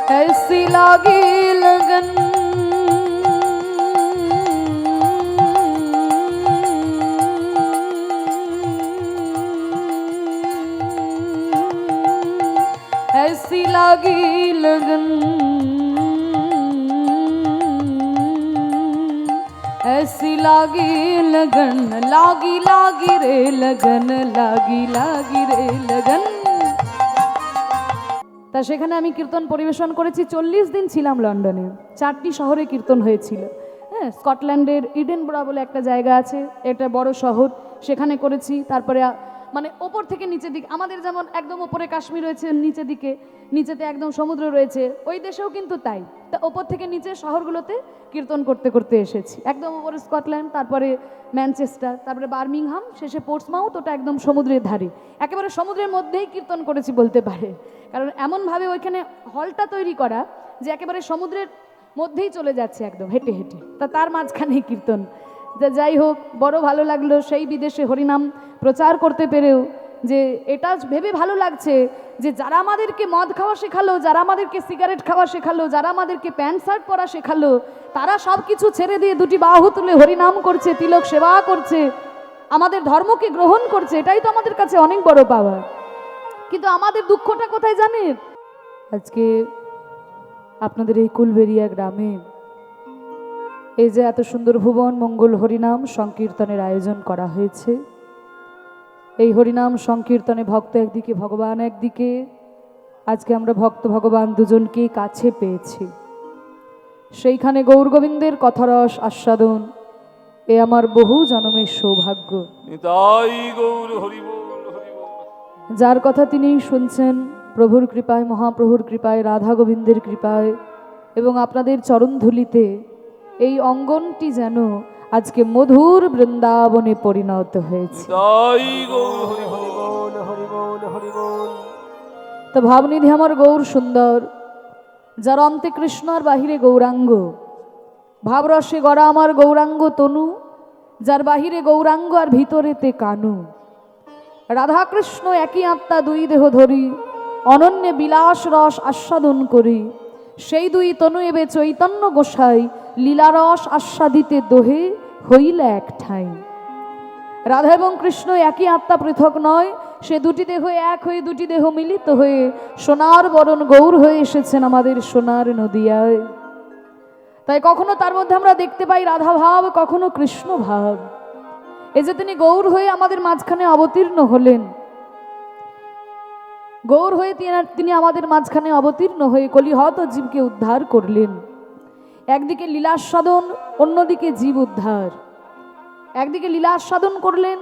ऐसी लागी लगन ऐसी लागी लगन ऐसी लागी लगन लागी लागी रे लगन लागी लागी रे लगन। তা সেখানে আমি কীর্তন পরিবেশন করেছি। 40 দিন ছিলাম লন্ডনে, 4টি শহরে কীর্তন হয়েছিল। হ্যাঁ, স্কটল্যান্ডের ইডেনবরা বলে একটা জায়গা আছে, এটা বড় শহর, সেখানে করেছি। তারপরে মানে ওপর থেকে নিচের দিকে, আমাদের যেমন একদম ওপরে কাশ্মীর রয়েছে, নিচের দিকে নিচেতে একদম সমুদ্র রয়েছে, ওই দেশেও কিন্তু তাই। তা ওপর থেকে নিচে শহরগুলোতে কীর্তন করতে করতে এসেছি। একদম ওপরে স্কটল্যান্ড, তারপরে ম্যানচেস্টার, তারপরে বার্মিংহাম, শেষে পোর্টসমাউথ, ওটা একদম সমুদ্রের ধারে, একেবারে সমুদ্রের মধ্যেই কীর্তন করেছি বলতে পারে। কারণ এমনভাবে ওইখানে হলটা তৈরি করা যে একেবারে সমুদ্রের মধ্যেই চলে যাচ্ছে একদম হেঁটে হেঁটে, তার মাঝখানে কীর্তন। যাই হোক, বড় ভালো লাগলো সেই বিদেশে হরিনাম প্রচার করতে পেরেও। যে এটা ভেবে ভালো লাগছে যে যারা আমাদেরকে মদ খাওয়া শেখালো, যারা আমাদেরকে সিগারেট খাওয়া শেখালো, যারা আমাদেরকে প্যান্ট শার্ট পরা শেখালো, তারা সব কিছু ছেড়ে দিয়ে দুটি বাহু তুলে হরিনাম করছে, তিলক সেবা করছে, আমাদের ধর্মকে গ্রহণ করছে। এটাই তো আমাদের কাছে অনেক বড় পাওয়া। কিন্তু আমাদের দুঃখটা কোথায় জানেন? আজকে আপনাদের এই কুলবেড়িয়া গ্রামে এই যে এত সুন্দর ভুবন মঙ্গল হরিনাম সংকীর্তনের আয়োজন করা হয়েছে, এই হরিনাম সংকীর্তনে ভক্ত একদিকে, ভগবান একদিকে। আজকে আমরা ভক্ত ভগবান দুজনকেই কাছে পেয়েছি। সেইখানে গৌর গোবিন্দের কথারস আস্বাদন এ আমার বহু জন্মের সৌভাগ্য। যার কথা তিনি শুনছেন প্রভুর কৃপায়, মহাপ্রভুর কৃপায়, রাধা গোবিন্দের কৃপায় এবং আপনাদের চরণধুলিতে এই অঙ্গনটি যেন আজকে মধুর বৃন্দাবনে পরিণত হয়েছে। তো ভাবনিধি আমার গৌর সুন্দর, যার অন্তে কৃষ্ণ আর বাহিরে গৌরাঙ্গ, ভাবরসে গড়া আমার গৌরাঙ্গ তনু, যার বাহিরে গৌরাঙ্গ আর ভিতরেতে কানু। রাধাকৃষ্ণ একই আত্মা, দুই দেহ ধরি, অনন্য বিলাস রস আস্বাদন করি। সেই দুই তনু এবে চৈতন্য গোসাই, লীলারস আস্বাদিতে দোহে হইল এক ঠাই। রাধা এবং কৃষ্ণ একই আত্মা, পৃথক নয়। সে দুটি দেহ এক হয়ে, দুটি দেহ মিলিত হয়ে সোনার বরণ গৌর হয়ে এসেছেন আমাদের সোনার নদিয়ায়। তাই কখনো তার মধ্যে আমরা দেখতে পাই রাধা ভাব, কখনো কৃষ্ণ ভাব। এই যে তিনি গৌর হয়ে আমাদের মাঝখানে অবতীর্ণ হলেন, গৌর হয়ে তিনি আমাদের মাঝখানে অবতীর্ণ হয়ে কলিহত জীবকে উদ্ধার করলেন। একদিকে লীলাস্বাদন, অন্যদিকে জীব উদ্ধার। একদিকে লীলাস্বাদন করলেন,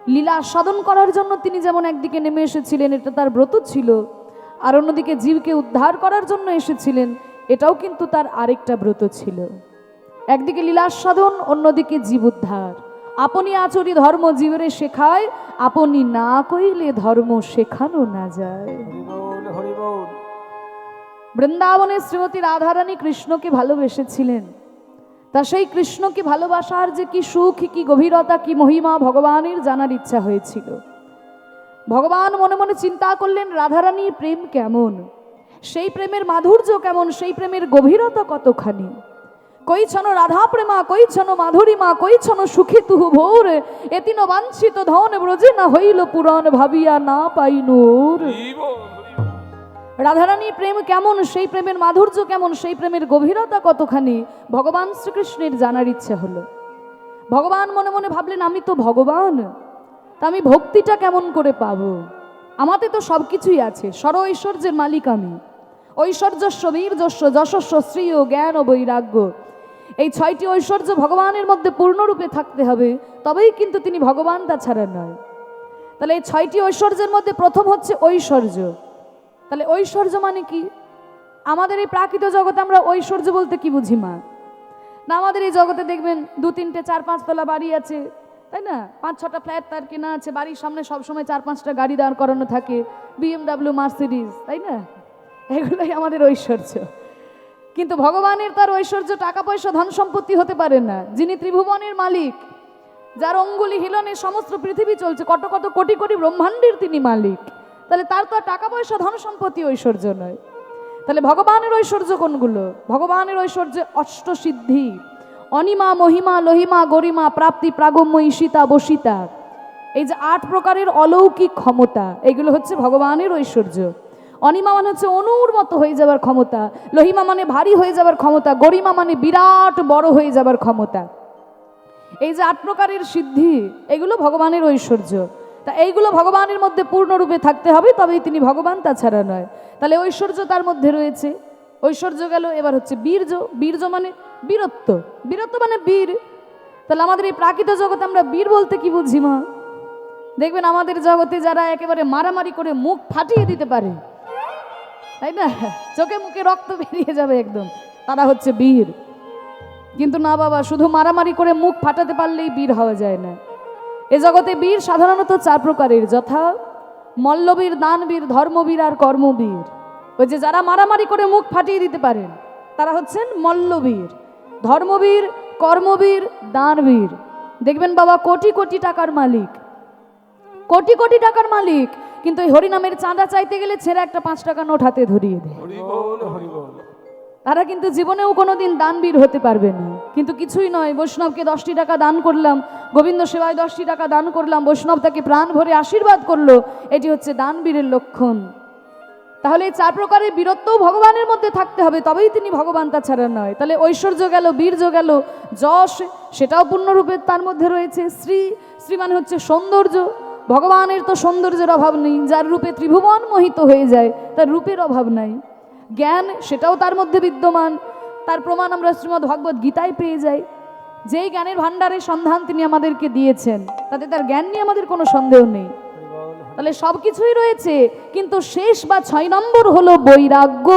লীলাস্বাদন করার জন্য তিনি যেমন একদিকে নেমে এসেছিলেন, এটা তার ব্রত ছিল, আর অন্যদিকে জীবকে উদ্ধার করার জন্য এসেছিলেন, এটাও কিন্তু তার আরেকটা ব্রত ছিল। একদিকে লীলাস্বাদন, অন্যদিকে জীব উদ্ধার। আপনি আচরি ধর্ম জীবরে শেখায়, আপনি না কইলে ধর্ম শেখানো না যায়। বৃন্দাবনে শ্রীমতী রাধারানী কৃষ্ণকে ভালোবেসেছিলেন। তা সেই কৃষ্ণকে ভালোবাসার যে কি সুখ, কি গভীরতা, কি মহিমা ভগবানের জানার ইচ্ছা হয়েছিল। ভগবান মনে মনে চিন্তা করলেন রাধারানীর প্রেম কেমন, সেই প্রেমের মাধুর্য কেমন, সেই প্রেমের গভীরতা কতখানি। কইছন রাধা প্রেমা, কইছন মাধুরীমা, কইছন সুখী তুহু ভোর, এতিন বাঞ্ছিত ধন ব্রজে না হইল পুরাণ, ভাবিয়া না পাইনুর। রাধারানীর প্রেম কেমন, সেই প্রেমের মাধুর্য কেমন, সেই প্রেমের গভীরতা কতখানি ভগবান শ্রীকৃষ্ণের জানার ইচ্ছে হলো। ভগবান মনে মনে ভাবলেন আমি তো ভগবান, তা আমি ভক্তিটা কেমন করে পাবো? আমাতে তো সব কিছুই আছে, সর ঐশ্বর্যের মালিক আমি। ঐশ্বর্যস্য বীর্যস্য যশস্য শ্রী ও জ্ঞান ও বৈরাগ্য, এই 6টি ঐশ্বর্য ভগবানের মধ্যে পূর্ণরূপে থাকতে হবে, তবেই কিন্তু তিনি ভগবান, তাছাড়া নয়। তাহলে এই 6টি ঐশ্বর্যের মধ্যে প্রথম হচ্ছে ঐশ্বর্য। তাহলে ঐশ্বর্য মানে কি? আমাদের এই প্রাকৃত জগতে আমরা ঐশ্বর্য বলতে কি বুঝি মা? না, আমাদের এই জগতে দেখবেন 2, 3, 4, 5 তলা বাড়ি আছে, তাই না? 5-6টা ফ্ল্যাট তার কেনা আছে, বাড়ির সামনে সবসময় 4-5টা গাড়ি দাঁড় করানো থাকে, BMW, মার্সিডিজ, তাই না? এগুলোই আমাদের ঐশ্বর্য। কিন্তু ভগবানের তার ঐশ্বর্য টাকা পয়সা ধন সম্পত্তি হতে পারে না। যিনি ত্রিভুবনের মালিক, যার অঙ্গুলি হিলনে সমস্ত পৃথিবী চলছে, কত কত কোটি কোটি ব্রহ্মাণ্ডের তিনি মালিক, তাহলে তার তো টাকা পয়সা ধন সম্পত্তি ঐশ্বর্য নয়। তাহলে ভগবানের ঐশ্বর্য কোনগুলো? ভগবানের ঐশ্বর্য অষ্টসিদ্ধি, অনিমা, মহিমা, লহিমা, গরিমা, প্রাপ্তি, প্রাগম্য, ঈশিতা, বসিতা। এই যে 8 প্রকারের অলৌকিক ক্ষমতা, এগুলো হচ্ছে ভগবানের ঐশ্বর্য। অনিমা মানে হচ্ছে অনুর মতো হয়ে যাবার ক্ষমতা, লহিমা মানে ভারী হয়ে যাবার ক্ষমতা, গরিমা মানে বিরাট বড় হয়ে যাবার ক্ষমতা। এই যে 8 প্রকারের সিদ্ধি, এগুলো ভগবানের ঐশ্বর্য। তা এইগুলো ভগবানের মধ্যে পূর্ণরূপে থাকতে হবে, তবেই তিনি ভগবান, তাছাড়া নয়। তাহলে ঐশ্বর্য তার মধ্যে রয়েছে। ঐশ্বর্য গেল, এবার হচ্ছে বীর্য। বীর্য মানে বীরত্ব, বীরত্ব মানে বীর। তাহলে আমাদের এই প্রাকৃত জগতে আমরা বীর বলতে কি বুঝি মা? দেখবেন আমাদের জগতে যারা একেবারে মারামারি করে মুখ ফাটিয়ে দিতে পারে, তাই না, চোখে মুখে রক্ত বেরিয়ে যাবে একদম, তারা হচ্ছে বীর। কিন্তু না বাবা, শুধু মারামারি করে মুখ ফাটাতে পারলেই বীর হওয়া যায় না। এ জগতে বীর সাধারণত 4 প্রকারের, যথা মল্লবীর, দানবীর, ধর্মবীর আর কর্মবীর। ওই যে যারা মারামারি করে মুখ ফাটিয়ে দিতে পারেন তারা হচ্ছেন মল্লবীর, ধর্মবীর, কর্মবীর, দানবীর। দেখবেন বাবা কোটি কোটি টাকার মালিক, কোটি কোটি টাকার মালিক, কিন্তু এই হরিনামের চাঁদা চাইতে গেলে ছেড়ে একটা 5 টাকা নোট হাতে ধরিয়ে দেয়। তারা কিন্তু জীবনেও কোনোদিন দানবীর হতে পারবে না। কিন্তু কিছুই নয়, বৈষ্ণবকে 10টি টাকা দান করলাম, গোবিন্দ সেবায় 10টি টাকা দান করলাম, বৈষ্ণব তাকে প্রাণ ভরে আশীর্বাদ করলো, এটি হচ্ছে দানবীরের লক্ষণ। তাহলে এই 4 প্রকারের বীরত্বও ভগবানের মধ্যে থাকতে হবে, তবেই তিনি ভগবান, তাছাড়া নয়। তাহলে ঐশ্বর্য গেল, বীর্য গেল, যশ সেটাও পূর্ণরূপে তার মধ্যে রয়েছে। শ্রী, শ্রী মানে হচ্ছে সৌন্দর্য। ভগবানের তো সৌন্দর্যের অভাব নেই, যার রূপে ত্রিভুবন মোহিত হয়ে যায় তার রূপের অভাব নাই। জ্ঞান সেটাও তার মধ্যে বিদ্যমান, তার প্রমাণ আমরা শ্রীমদ্ ভগবত গীতায় পেয়ে যাই। যেই জ্ঞানের ভাণ্ডারের সন্ধান তিনি আমাদেরকে দিয়েছেন, তাতে তার জ্ঞান নিয়ে আমাদের কোনো সন্দেহ নেই। তাহলে সব কিছুই রয়েছে, কিন্তু শেষ বা 6 নম্বর হলো বৈরাগ্য।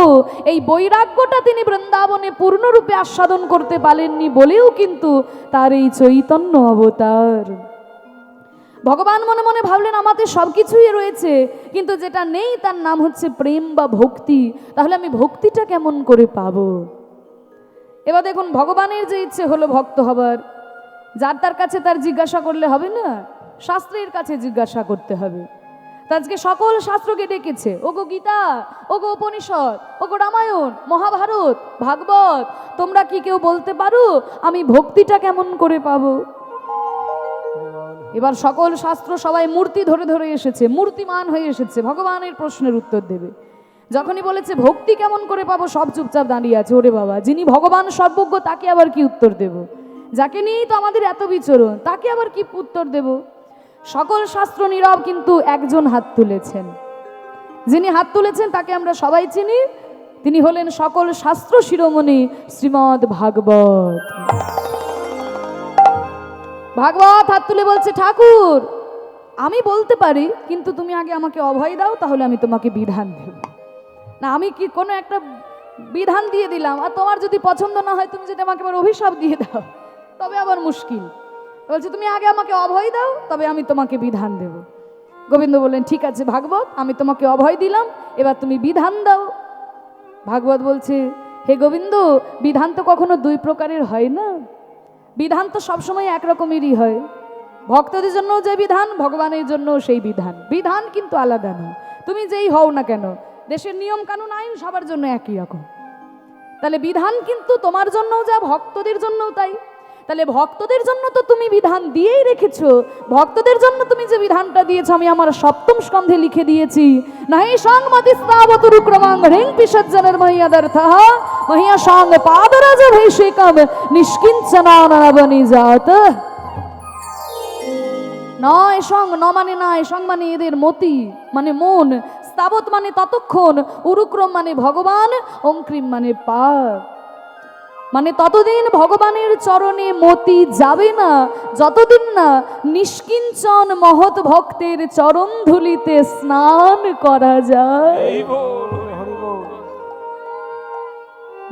এই বৈরাগ্যটা তিনি বৃন্দাবনে পূর্ণরূপে আস্বাদন করতে পারেননি বলেও কিন্তু তার এই চৈতন্য অবতার। ভগবান মনে মনে ভাবলেন আমাদের সব কিছুই রয়েছে, কিন্তু যেটা নেই তার নাম হচ্ছে প্রেম বা ভক্তি। তাহলে আমি ভক্তিটা কেমন করে পাবো? এবার দেখুন, ভগবানের যে ইচ্ছে হলো ভক্ত হবার, যার তার কাছে তার জিজ্ঞাসা করলে হবে না, শাস্ত্রের কাছে জিজ্ঞাসা করতে হবে। আজকে সকল শাস্ত্রকে ডেকেছে, ওগো গীতা, ওগো উপনিষদ, ওগো রামায়ণ, মহাভারত, ভাগবত, তোমরা কি কেউ বলতে পারো আমি ভক্তিটা কেমন করে পাবো? এবার সকল শাস্ত্র সবাই মূর্তি ধরে ধরে এসেছে, মূর্তিমান হয়ে এসেছে, ভগবানের প্রশ্নের উত্তর দেবে। যখনই বলেছে ভক্তি কেমন করে পাবো, সব চুপচাপ দাঁড়িয়ে আছে। ওরে বাবা, যিনি ভগবান সর্বজ্ঞ তাকে আবার কি উত্তর দেব? যাকে নিয়েই তো আমাদের এত বিচরণ, তাকে আবার কি উত্তর দেব? সকল শাস্ত্র নীরব, কিন্তু একজন হাত তুলেছেন। যিনি হাত তুলেছেন তাকে আমরা সবাই চিনি, তিনি হলেন সকল শাস্ত্র শিরোমণি শ্রীমদ্ ভাগবত। ভাগবত হাত তুলে বলছে, ঠাকুর আমি বলতে পারি, কিন্তু তুমি আগে আমাকে অভয় দাও, তাহলে আমি তোমাকে বিধান দেব। না, আমি কি কোনো একটা বিধান দিয়ে দিলাম, আর তোমার যদি পছন্দ না হয়, তুমি যদি আমাকে আবার অভিশাপ দিয়ে দাও, তবে আবার মুশকিল। বলছে তুমি আগে আমাকে অভয় দাও, তবে আমি তোমাকে বিধান দেব। গোবিন্দ বললেন, ঠিক আছে ভাগবত, আমি তোমাকে অভয় দিলাম, এবার তুমি বিধান দাও। ভাগবত বলছে, হে গোবিন্দ, বিধান তো কখনো 2 প্রকারের হয় না, বিধান তো সবসময় একরকমেরই হয়। ভক্তদের জন্য যে বিধান, ভগবানের জন্য সেই বিধান, বিধান কিন্তু আলাদা নয়। তুমি যেই হও না কেন, দেশের নিয়ম কানুন আইন সবার জন্য একই রকম। তাহলে বিধান কিন্তু তোমার জন্যও যা, ভক্তদের জন্যও তাই। তাহলে ভক্তদের জন্য তো তুমি বিধান দিয়েই রেখেছো, ভক্তদের জন্য তুমি যে বিধানটা দিয়েছো আমি আমার 7ম স্কন্ধে লিখে দিয়েছি। নাহি সংমতিস্তাবতুরু ক্রমাং হ্রিং পিশজ্জনের মহ্যদর্থঃ মহ্য সঙ্গ পাদরাজ ভৈষিকম নিষ্কিঞ্চনানবনিজাত। নয় সং, ন মানে নয়, সং মানে এদের মতি মানে মন, স্তাবত মানে ততক্ষণ, উরুক্রম মানে ভগবান, অঙ্ক্রিম মানে পাপ। মানে ততদিন ভগবানের চরণে মতি যাবে না যতদিন না নিষ্কিঞ্চন মহৎ ভক্তের চরণ ধুলিতে স্নান করা যায়।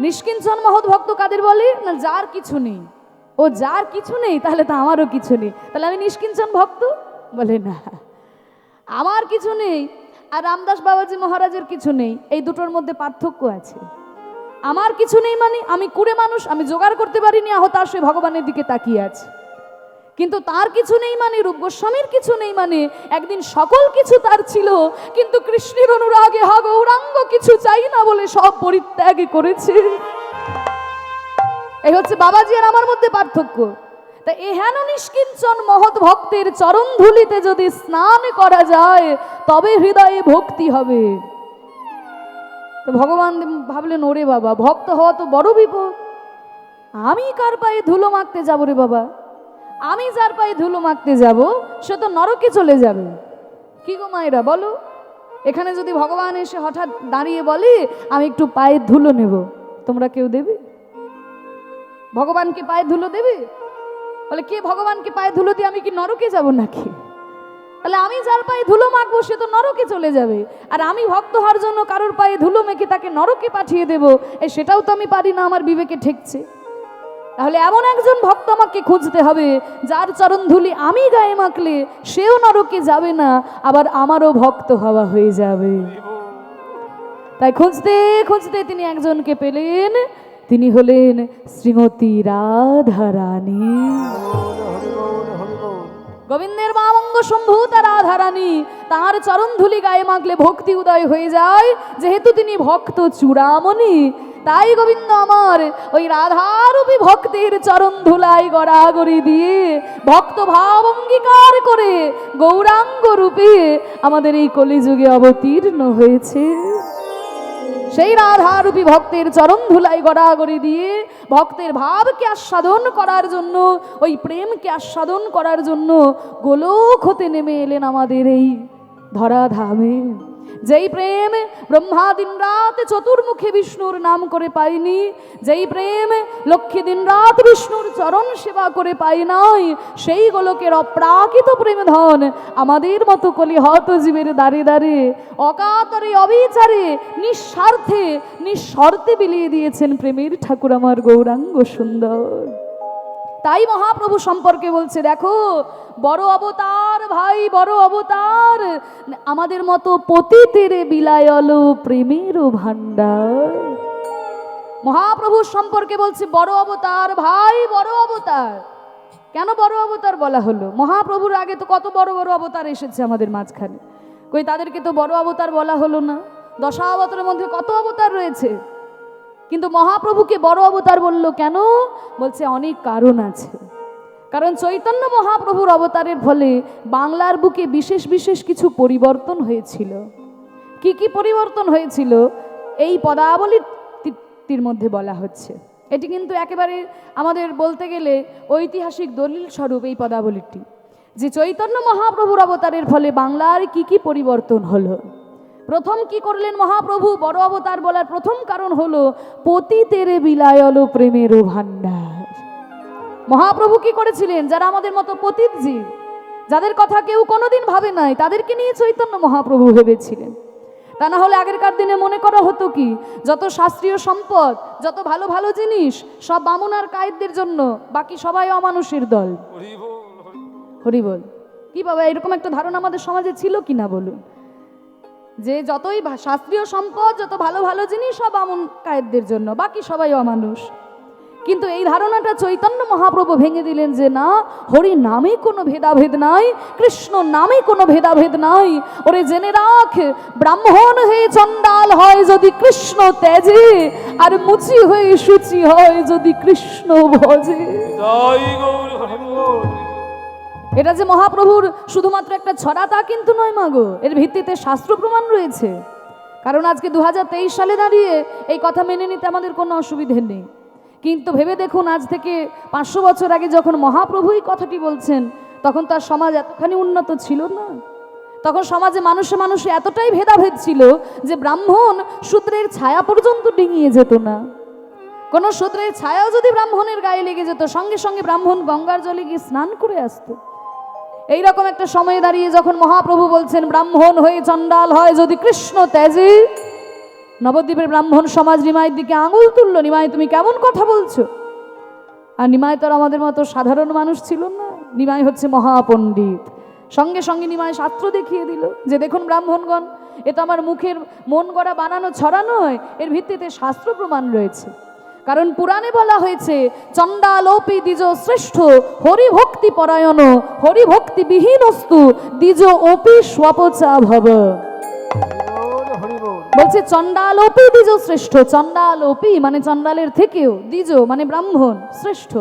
নিষ্কিঞ্চন মহৎ ভক্ত কাদের বলে না? যার কিছু নেই। ও যার কিছু নেই, তাহলে তো আমারও কিছু নেই, তাহলে আমি নিষ্কিঞ্চন ভক্ত? বলে না, আমার কিছু নেই আর রামদাস বাবাজি মহারাজের কিছু নেই, এই দুটোর মধ্যে পার্থক্য আছে। আমার কিছু নেই মানে আমি কুড়ে মানুষ, আমি জোগাড় করতে পারিনি, হতাশ হয়ে ভগবানের দিকে তাকিয়ে আছে। কিন্তু তার কিছু নেই মানে, রূপ গোস্বামীর কিছু নেই মানে, একদিন সকল কিছু তার ছিল, কিন্তু কৃষ্ণের অনুরাগে হা গৌরাঙ্গ কিছু চাই না বলে সব পরিত্যাগ করেছে। এই হচ্ছে বাবাজি আর আমার মধ্যে পার্থক্য। তা এহেন নিষ্কিঞ্চন মহৎ ভক্তের চরণ ধুলিতে যদি স্নান করা যায় তবে হৃদয়ে ভক্তি হবে। তো ভগবান ভাবলেন, ওরে বাবা, ভক্ত হওয়া তো বড় বিপদ। আমি কার পায়ে ধুলো মাখতে যাবো রে বাবা? আমি যার পায়ে ধুলো মাখতে যাব সে তো নরকে চলে যাবে। কি গো মায়েরা বলো, এখানে যদি ভগবান এসে হঠাৎ দাঁড়িয়ে বলে আমি একটু পায়ে ধুলো নেব, তোমরা কেউ দেবে? ভগবানকে পায়ে ধুলো দেবে? বলে কে ভগবানকে পায়ে ধুলো দিয়ে আমি কি নরকে যাব নাকি? তাহলে আমি যার পায়ে ধুলো মাখবো সে তো নরকে চলে যাবে, আর আমি ভক্ত হওয়ার জন্য কারোর পায়ে ধুলো মেখে তাকে নরকে পাঠিয়ে দেব, সেটাও তো আমি পারি না, আমার বিবেকে ঠেকছে। তাহলে এমন একজন ভক্ত আমাকে খুঁজতে হবে যার চরণ ধুলি আমি গায়ে মাখলে সেও নরকে যাবে না, আবার আমারও ভক্ত হওয়া হয়ে যাবে। তাই খুঁজতে খুঁজতে তিনি একজনকে পেলেন, তিনি হলেন শ্রীমতী রাধা রানী। গোবিন্দের মা অঙ্গ সম্ভূতা রাধা রানী, তাঁর চরণ ধুলি গায়ে মাখলে ভক্তি উদয় হয়ে যায়, যেহেতু তিনি ভক্ত চূড়ামণি। তাই গোবিন্দ আমার ওই রাধারূপী ভক্তের চরণ ধুলাই গড়াগড়ি দিয়ে ভক্ত ভাব অঙ্গীকার করে গৌরাঙ্গ রূপে আমাদের এই কলিযুগে অবতীর্ণ হয়েছে। সেই রাধারূপী ভক্তের চরণ ধুলাই গড়াগড়ি দিয়ে ভক্তের ভাবকে আস্বাদন করার জন্য, ওই প্রেমকে আস্বাদন করার জন্য গোলক হতে নেমে এলেন আমাদের এই ধরাধামে। যেই প্রেম ব্রহ্মা দিন রাত চতুর্মুখে বিষ্ণুর নাম করে পাইনি, যেই প্রেম লক্ষ্মী দিন রাত বিষ্ণুর চরণ সেবা করে পাই নাই, সেই গোলকের অপ্রাকৃত প্রেম ধন আমাদের মতো কলিহত জীবের দ্বারে দ্বারে অকাতরে অবিচারে নিঃস্বার্থে নিঃশর্তে বিলিয়ে দিয়েছেন প্রেমের ঠাকুর আমার গৌরাঙ্গ সুন্দর। তাই মহাপ্রভু সম্পর্কে বলছে, দেখো বড় অবতার ভাই, বড় অবতার, আমাদের মতো পতিতের বিলায়ল প্রেমের ভান্ডার। মহাপ্রভু সম্পর্কে বলছে বড় অবতার ভাই, বড় অবতার। কেন বড় অবতার বলা হলো? মহাপ্রভুর আগে তো কত বড় বড় অবতার এসেছে আমাদের মাঝখানে, কই তাদেরকে তো বড় অবতার বলা হলো না? দশাবতারের মধ্যে কত অবতার রয়েছে, কিন্তু মহাপ্রভুকে বড় অবতার বলল কেন? বলছে অনেক কারণ আছে। কারণ চৈতন্য মহাপ্রভুর অবতারের ফলে বাংলার বুকে বিশেষ বিশেষ কিছু পরিবর্তন হয়েছিল। কি কি পরিবর্তন হয়েছিল এই পদাবলীর মধ্যে বলা হচ্ছে। এটি কিন্তু একেবারে আমাদের বলতে গেলে ঐতিহাসিক দলিল স্বরূপ এই পদাবলীটি, যে চৈতন্য মহাপ্রভুর অবতারের ফলে বাংলার কি কি পরিবর্তন হলো। প্রথম কি করলেন মহাপ্রভু? বড় অবতার বলার প্রথম কারণ হলো পতিতের বিলায়ল প্রেমের ভান্ডার। মহাপ্রভু কি করেছিলেন? যারা আমাদের মতো পতিত জীব, যাদের কথা কেউ কোনোদিন ভাবে নাই, তাদেরকে নিয়ে চৈতন্য মহাপ্রভু ভেবেছিলেন। তা না হলে আগেরকার দিনে মনে করা হতো কি, যত শাস্ত্রীয় সম্পদ, যত ভালো ভালো জিনিস সব বামুন আর কায়েতদের জন্য, বাকি সবাই অমানুষের দল। হরি বল। কি বাবা, এরকম একটা ধারণা আমাদের সমাজে ছিল কিনা বলুন, যে যতই শাস্ত্রীয় সম্পদ, যত ভালো ভালো জিনিস সব বামুন কায়েতদের জন্য, বাকি সবাই অমানুষ। কিন্তু এই ধারণাটা চৈতন্য মহাপ্রভু ভেঙে দিলেন, যে না, হরি নামে কোনো ভেদাভেদ নাই, কৃষ্ণ নামে কোনো ভেদাভেদ নাই। ওরে জেনে রাখ, ব্রাহ্মণ হয়ে চণ্ডাল হয় যদি কৃষ্ণ তেজে, আর মুচি হয়ে শুচি হয় যদি কৃষ্ণ ভজে। এটা যে মহাপ্রভুর শুধুমাত্র একটা ছড়া তা কিন্তু নয় মাগো, এর ভিত্তিতে শাস্ত্র প্রমাণ রয়েছে। কারণ আজকে 2023 সালে দাঁড়িয়ে এই কথা মেনে নিতে আমাদের কোনো অসুবিধে নেই, কিন্তু ভেবে দেখুন আজ থেকে 500 বছর আগে যখন মহাপ্রভুই কথাটি বলছেন, তখন তার সমাজ এতখানি উন্নত ছিল না। তখন সমাজে মানুষে মানুষে এতটাই ভেদাভেদ ছিল যে ব্রাহ্মণ শূদ্রের ছায়া পর্যন্ত ডিঙিয়ে যেত না। কোনো শূদ্রের ছায়াও যদি ব্রাহ্মণের গায়ে লেগে যেত, সঙ্গে সঙ্গে ব্রাহ্মণ গঙ্গার জলে গিয়ে স্নান করে আসতো। এইরকম একটা সময়ে দাঁড়িয়ে যখন মহাপ্রভু বলছেন ব্রাহ্মণ হয়ে চণ্ডাল হয় যদি কৃষ্ণ তেজে, নবদ্বীপের ব্রাহ্মণ সমাজ নিমাইয়ের দিকে আঙুল তুলল, নিমাই তুমি কেমন কথা বলছো? আর নিমাই তো আমাদের মতো সাধারণ মানুষ ছিল না, নিমাই হচ্ছে মহাপণ্ডিত। সঙ্গে সঙ্গে নিমাই শাস্ত্র দেখিয়ে দিল যে দেখুন ব্রাহ্মণগণ, এ তো আমার মুখের মন গড়া বানানো ছড়া নয়, এর ভিত্তিতে শাস্ত্র প্রমাণ রয়েছে। কারণ পুরাণে বলা হয়েছে চণ্ডালোপি দ্বিজ শ্রেষ্ঠ হরিভক্তি পরায়ণ হরিভক্তি বিহীনস্তু দ্বিজ অপি স্বপচা ভব। বলছে চণ্ডালোপি দ্বিজ শ্রেষ্ঠ, চণ্ডালোপি মানে চণ্ডালের থেকেও, দ্বিজ মানে ব্রাহ্মণ, শ্রেষ্ঠ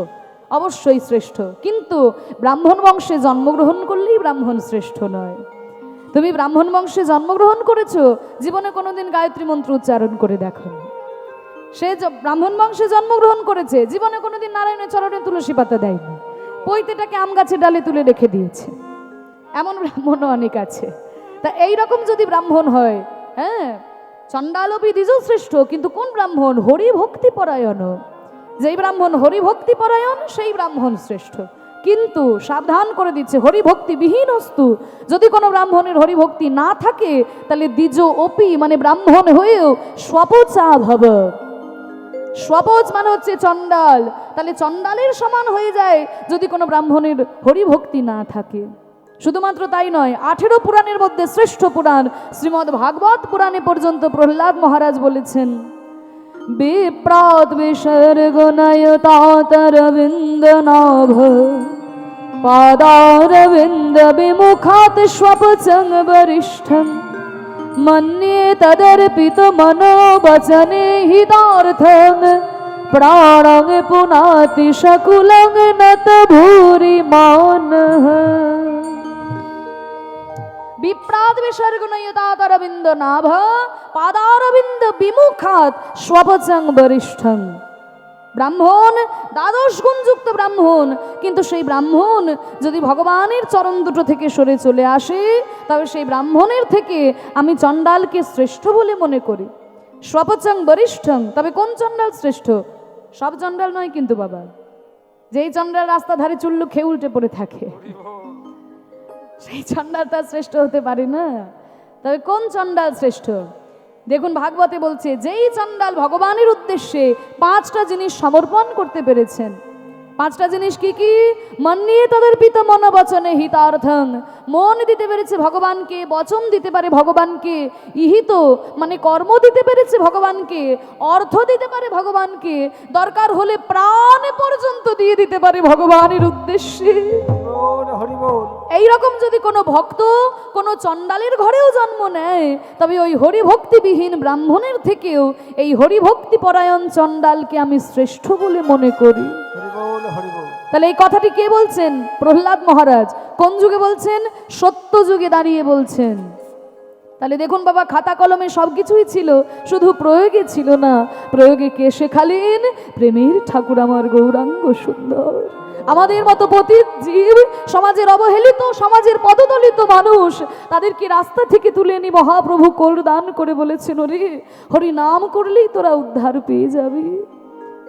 অবশ্যই শ্রেষ্ঠ, কিন্তু ব্রাহ্মণ বংশে জন্মগ্রহণ করলেই ব্রাহ্মণ শ্রেষ্ঠ নয়। তুমি ব্রাহ্মণ বংশে জন্মগ্রহণ করেছো, জীবনে কোনোদিন গায়ত্রী মন্ত্র উচ্চারণ করে দেখো। সে ব্রাহ্মণ বংশে জন্মগ্রহণ করেছে, জীবনে কোনোদিন নারায়ণের চরণে তুলসী পাতা দেয়নি, পৈতেটাকে আম গাছে ডালে তুলে রেখে দিয়েছে, এমন ব্রাহ্মণও অনেক আছে। তা এইরকম যদি ব্রাহ্মণ হয়, হ্যাঁ চণ্ডালোপি দ্বিজ শ্রেষ্ঠ, কিন্তু কোন ব্রাহ্মণ? হরিভক্তি পরায়ণ। যেই ব্রাহ্মণ হরিভক্তি পরায়ণ সেই ব্রাহ্মণ শ্রেষ্ঠ, কিন্তু সাবধান করে দিচ্ছে হরিভক্তি বিহীনস্তু, যদি কোনো ব্রাহ্মণের হরিভক্তি না থাকে তাহলে দ্বিজ অপি মানে ব্রাহ্মণ হয়েও স্বপচা ভব। স্বপচ মানে হচ্ছে চণ্ডাল, তাহলে চণ্ডালের সমান হয়ে যায় যদি কোনো ব্রাহ্মণের হরিভক্তি না থাকে। শুধুমাত্র তাই নয়, 18 পুরাণের মধ্যে শ্রেষ্ঠ পুরাণ শ্রীমদ্ ভাগবত পুরাণে পর্যন্ত প্রহ্লাদ মহারাজ বলেছেন বিপ্রাত বিসর্গনয়তাতরবিন্দ নাভ পাদারবিন্দ বিমুখাত স্বপচং বরিষ্ঠং মন্যে তদর্পিত মনো বচনে হিতার্থং প্রাণং পুনাতি শকুলং নত ভূরি মানঃ। বিপ্রাদ বিসর্গনয়তাতরবিন্দ নাভ পাদারবিন্দ বিমুখাত স্বপচং বরিষ্ঠং। ব্রাহ্মণ দ্বাদশ গুণযুক্ত ব্রাহ্মণ, কিন্তু সেই ব্রাহ্মণ যদি ভগবানের চরণ দুটো থেকে সরে চলে আসে তবে সেই ব্রাহ্মণের থেকে আমি চণ্ডালকে শ্রেষ্ঠ বলে মনে করি। স্বপচং বরিষ্ঠং, তবে কোন চণ্ডাল শ্রেষ্ঠ? সব চণ্ডাল নয় কিন্তু বাবা, যেই চণ্ডাল রাস্তা ধারে চুল্লু খেয়ে উল্টে পড়ে থাকে সেই চণ্ডালটা শ্রেষ্ঠ হতে পারে না। তবে কোন চণ্ডাল শ্রেষ্ঠ? দেখুন ভাগবতে বলছে যেই চণ্ডাল ভগবানের উদ্দেশ্যে 5টা জিনিস সমর্পণ করতে পেরেছেন। 5টা জিনিস কি কি? মন্যে তদর্পিত মন বচনে হিতার্থং, মন দিতে পেরেছে ভগবানকে, বচন দিতে পারে ভগবানকে, ইহিত মানে কর্ম দিতে পেরেছে ভগবানকে, অর্থ দিতে পারে ভগবানকে, দরকার হলে প্রাণ পর্যন্ত দিয়ে দিতে পারে ভগবানের উদ্দেশ্যে। এইরকম যদি কোনো ভক্ত কোনো চণ্ডালের ঘরেও জন্ম নেয় তবে ওই হরিভক্তিবিহীন ব্রাহ্মণের থেকেও এই হরিভক্তি পরায়ণ চণ্ডালকে আমি শ্রেষ্ঠ বলে মনে করি। তাহলে এই কথাটি কে বলছেন? প্রহ্লাদ মহারাজ। কোন যুগে বলছেন? সত্য যুগে দাঁড়িয়ে বলছেন। তাহলে দেখুন বাবা, খাতা কলমে সবকিছুই ছিল, শুধু প্রয়োগে ছিল না। প্রয়োগে কে শেখালেন? প্রেমের ঠাকুর আমার গৌরাঙ্গ সুন্দর। আমাদের মতো পতিত জীব, সমাজের অবহেলিত, সমাজের পদদলিত মানুষ, তাদেরকে রাস্তা থেকে তুলে এনে মহাপ্রভু কোল দান করে বলেছেন, ওরে হরি নাম করলেই তোরা উদ্ধার পেয়ে যাবি।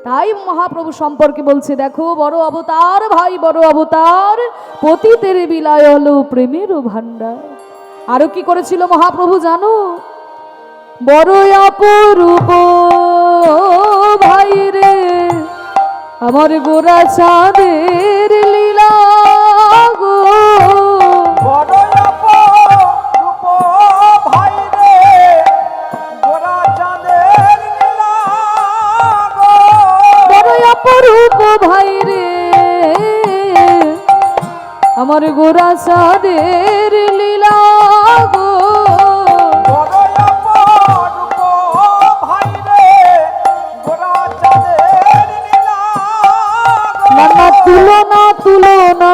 তাই মহাপ্রভু সম্পর্কে বলছে, দেখো বড় অবতার ভাই, বড় অবতার, পতিতের বিলায় হলো প্রেমেরও ভান্ডার। আরো কি করেছিল মহাপ্রভু জানো? বড় অপরূপ ভাই রে আমার গোরা চাঁদের লীলা গো, বড় অপরূপ ভাই রে গোরা চাঁদের লীলা গো, বড় অপরূপ ভাই রে আমার গোরা চাঁদের লীলা গো, বড় অপরূপ ভাই রে গোরা চাঁদের লীলা গো, নানা তুলনা তুলনা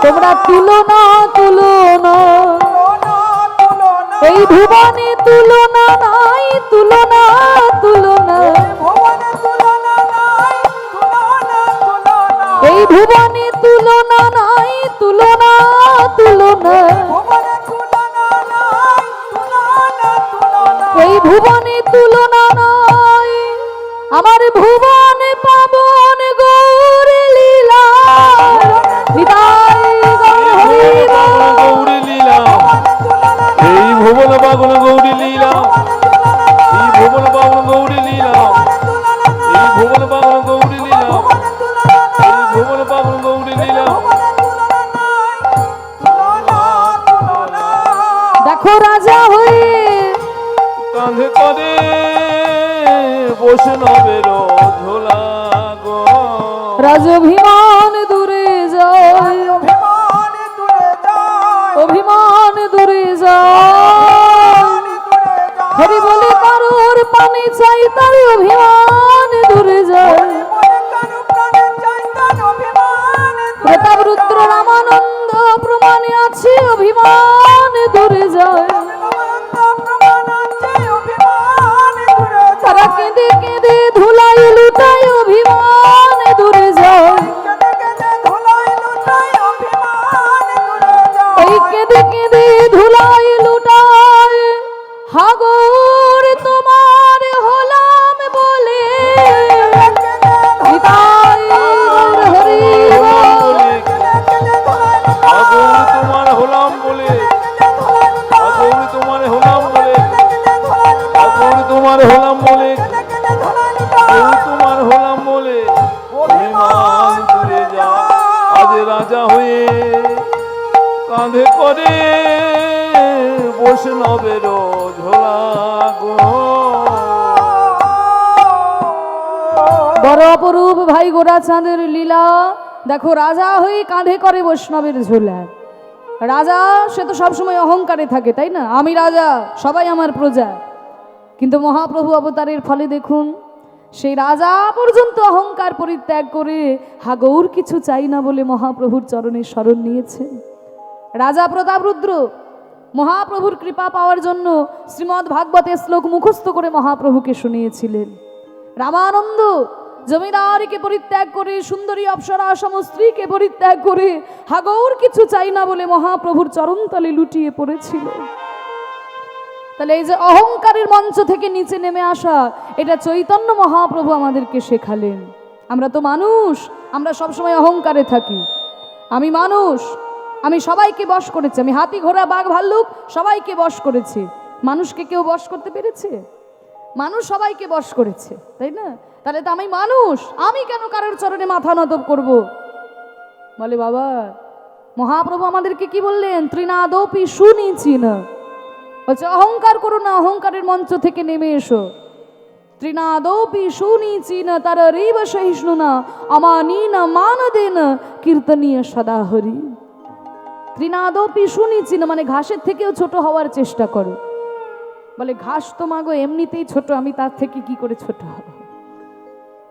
তোমরা তুলনা তুলনা, এই ভুবনে তুলনা নাই, তুলনা তুলনা, এই ভুবনে তুলনা নাই, তুলনা তুলনা, এই ভুবনে তুলনা নাই, আমার ভুবন পাবন গৌর লীলা। গৌরী লীলা, এই ভুবন পাগল গৌরী লীলা, এই ভুবন পাগল গৌরী লীলা, এই ভুবন পাগল গৌরী লীলা, এই ভুবন পাগল গৌরী লীলা। দেখো রাজা হয়ে কাঁধে করে বৈষ্ণবের ঝোলা গো। রাজভিমান দূরে যায়, অভিমান দূরে যায়, অভিমান দূরে যায়, দূরে যায়। হরি বলে কারোর পানি চাই তার অভিমান দূরে যায়। বলে কারো প্রাণে চাই তার অভিমান দূরে প্রতাপ রুদ্র রামানন্দ প্রমাণে আছে অভিমান দূরে যায়। প্রমাণ আছে অভিমান দূরে তারা যায়। কেঁদে কেঁদে ধুলাই লুটায় অভিমান দূরে যায়। কেঁদে কেঁদে ধুলাই লুটায় অভিমান দূরে যায়। ওই কেঁদে কেঁদে ধুলাই লুটায় হাগর তোমার হলাম বলে নিতাই হরি বল। আগুন তোমার হলাম বলে, আগুন তোমার হলাম বলে, আগুন তোমার হলাম বলে, আগুন তোমার হলাম বলে, অভিমান দূরে যা। আজ রাজা হয়ে কাঁধে করে বৈষ্ণবের ঝোলা গো। বড় অপরূপ ভাই গোরাচাঁদের লীলা দেখো। রাজা হয়ে কাঁধে করে বৈষ্ণবের ঝোলা। রাজা সে তো সবসময় অহংকারে থাকে, তাই না? আমি রাজা, সবাই আমার প্রজা। কিন্তু মহাপ্রভু অবতারের ফলে দেখুন, সেই রাজা পর্যন্ত অহংকার পরিত্যাগ করে হাগৌর কিছু চাই না বলে মহাপ্রভুর চরণে শরণ নিয়েছে। রাজা প্রতাপ রুদ্র মহাপ্রভুর কৃপা পাওয়ার জন্য শ্রীমদ্ ভাগবতের শ্লোক মুখস্থ করে মহাপ্রভুকে শুনিয়েছিলেন। রামানন্দ জমিদারকে পরিত্যাগ করে, সুন্দরী অপ্সরা সম স্ত্রীকে পরিত্যাগ করে হাগৌর কিছু চাই না বলে মহাপ্রভুর চরণতলে লুটিয়ে পড়েছিল। তাহলে এই যে অহংকারের মঞ্চ থেকে নিচে নেমে আসা, এটা চৈতন্য মহাপ্রভু আমাদেরকে শেখালেন। আমরা তো মানুষ, আমরা সবসময় অহংকারে থাকি। আমি মানুষ, আমি সবাইকে বশ করেছি, আমি হাতি ঘোড়া বাঘ ভাল্লুক সবাইকে বশ করেছি। মানুষকে কেউ বশ করতে পেরেছে? মানুষ সবাইকে বশ করেছে, তাই না? তাহলে তো আমি মানুষ, আমি কেন কারোর চরণে মাথা নত করব? বলে বাবা, মহাপ্রভু আমাদেরকে কি বললেন? ত্রিনাদপি সুনিচিন, বলছে অহংকার করো না, অহংকারের মঞ্চ থেকে নেমে এসো। ত্রিনাদপি সুনিচিন তার রেব সহিষ্ণু না আমানীন মানদেন কীর্তনীয় সদা হরি। ত্রিনাদপি সুনিচিন মানে ঘাসের থেকেও ছোট হওয়ার চেষ্টা করো। বলে ঘাস তো মাগো এমনিতেই ছোট, আমি তার থেকে কি করে ছোট হব?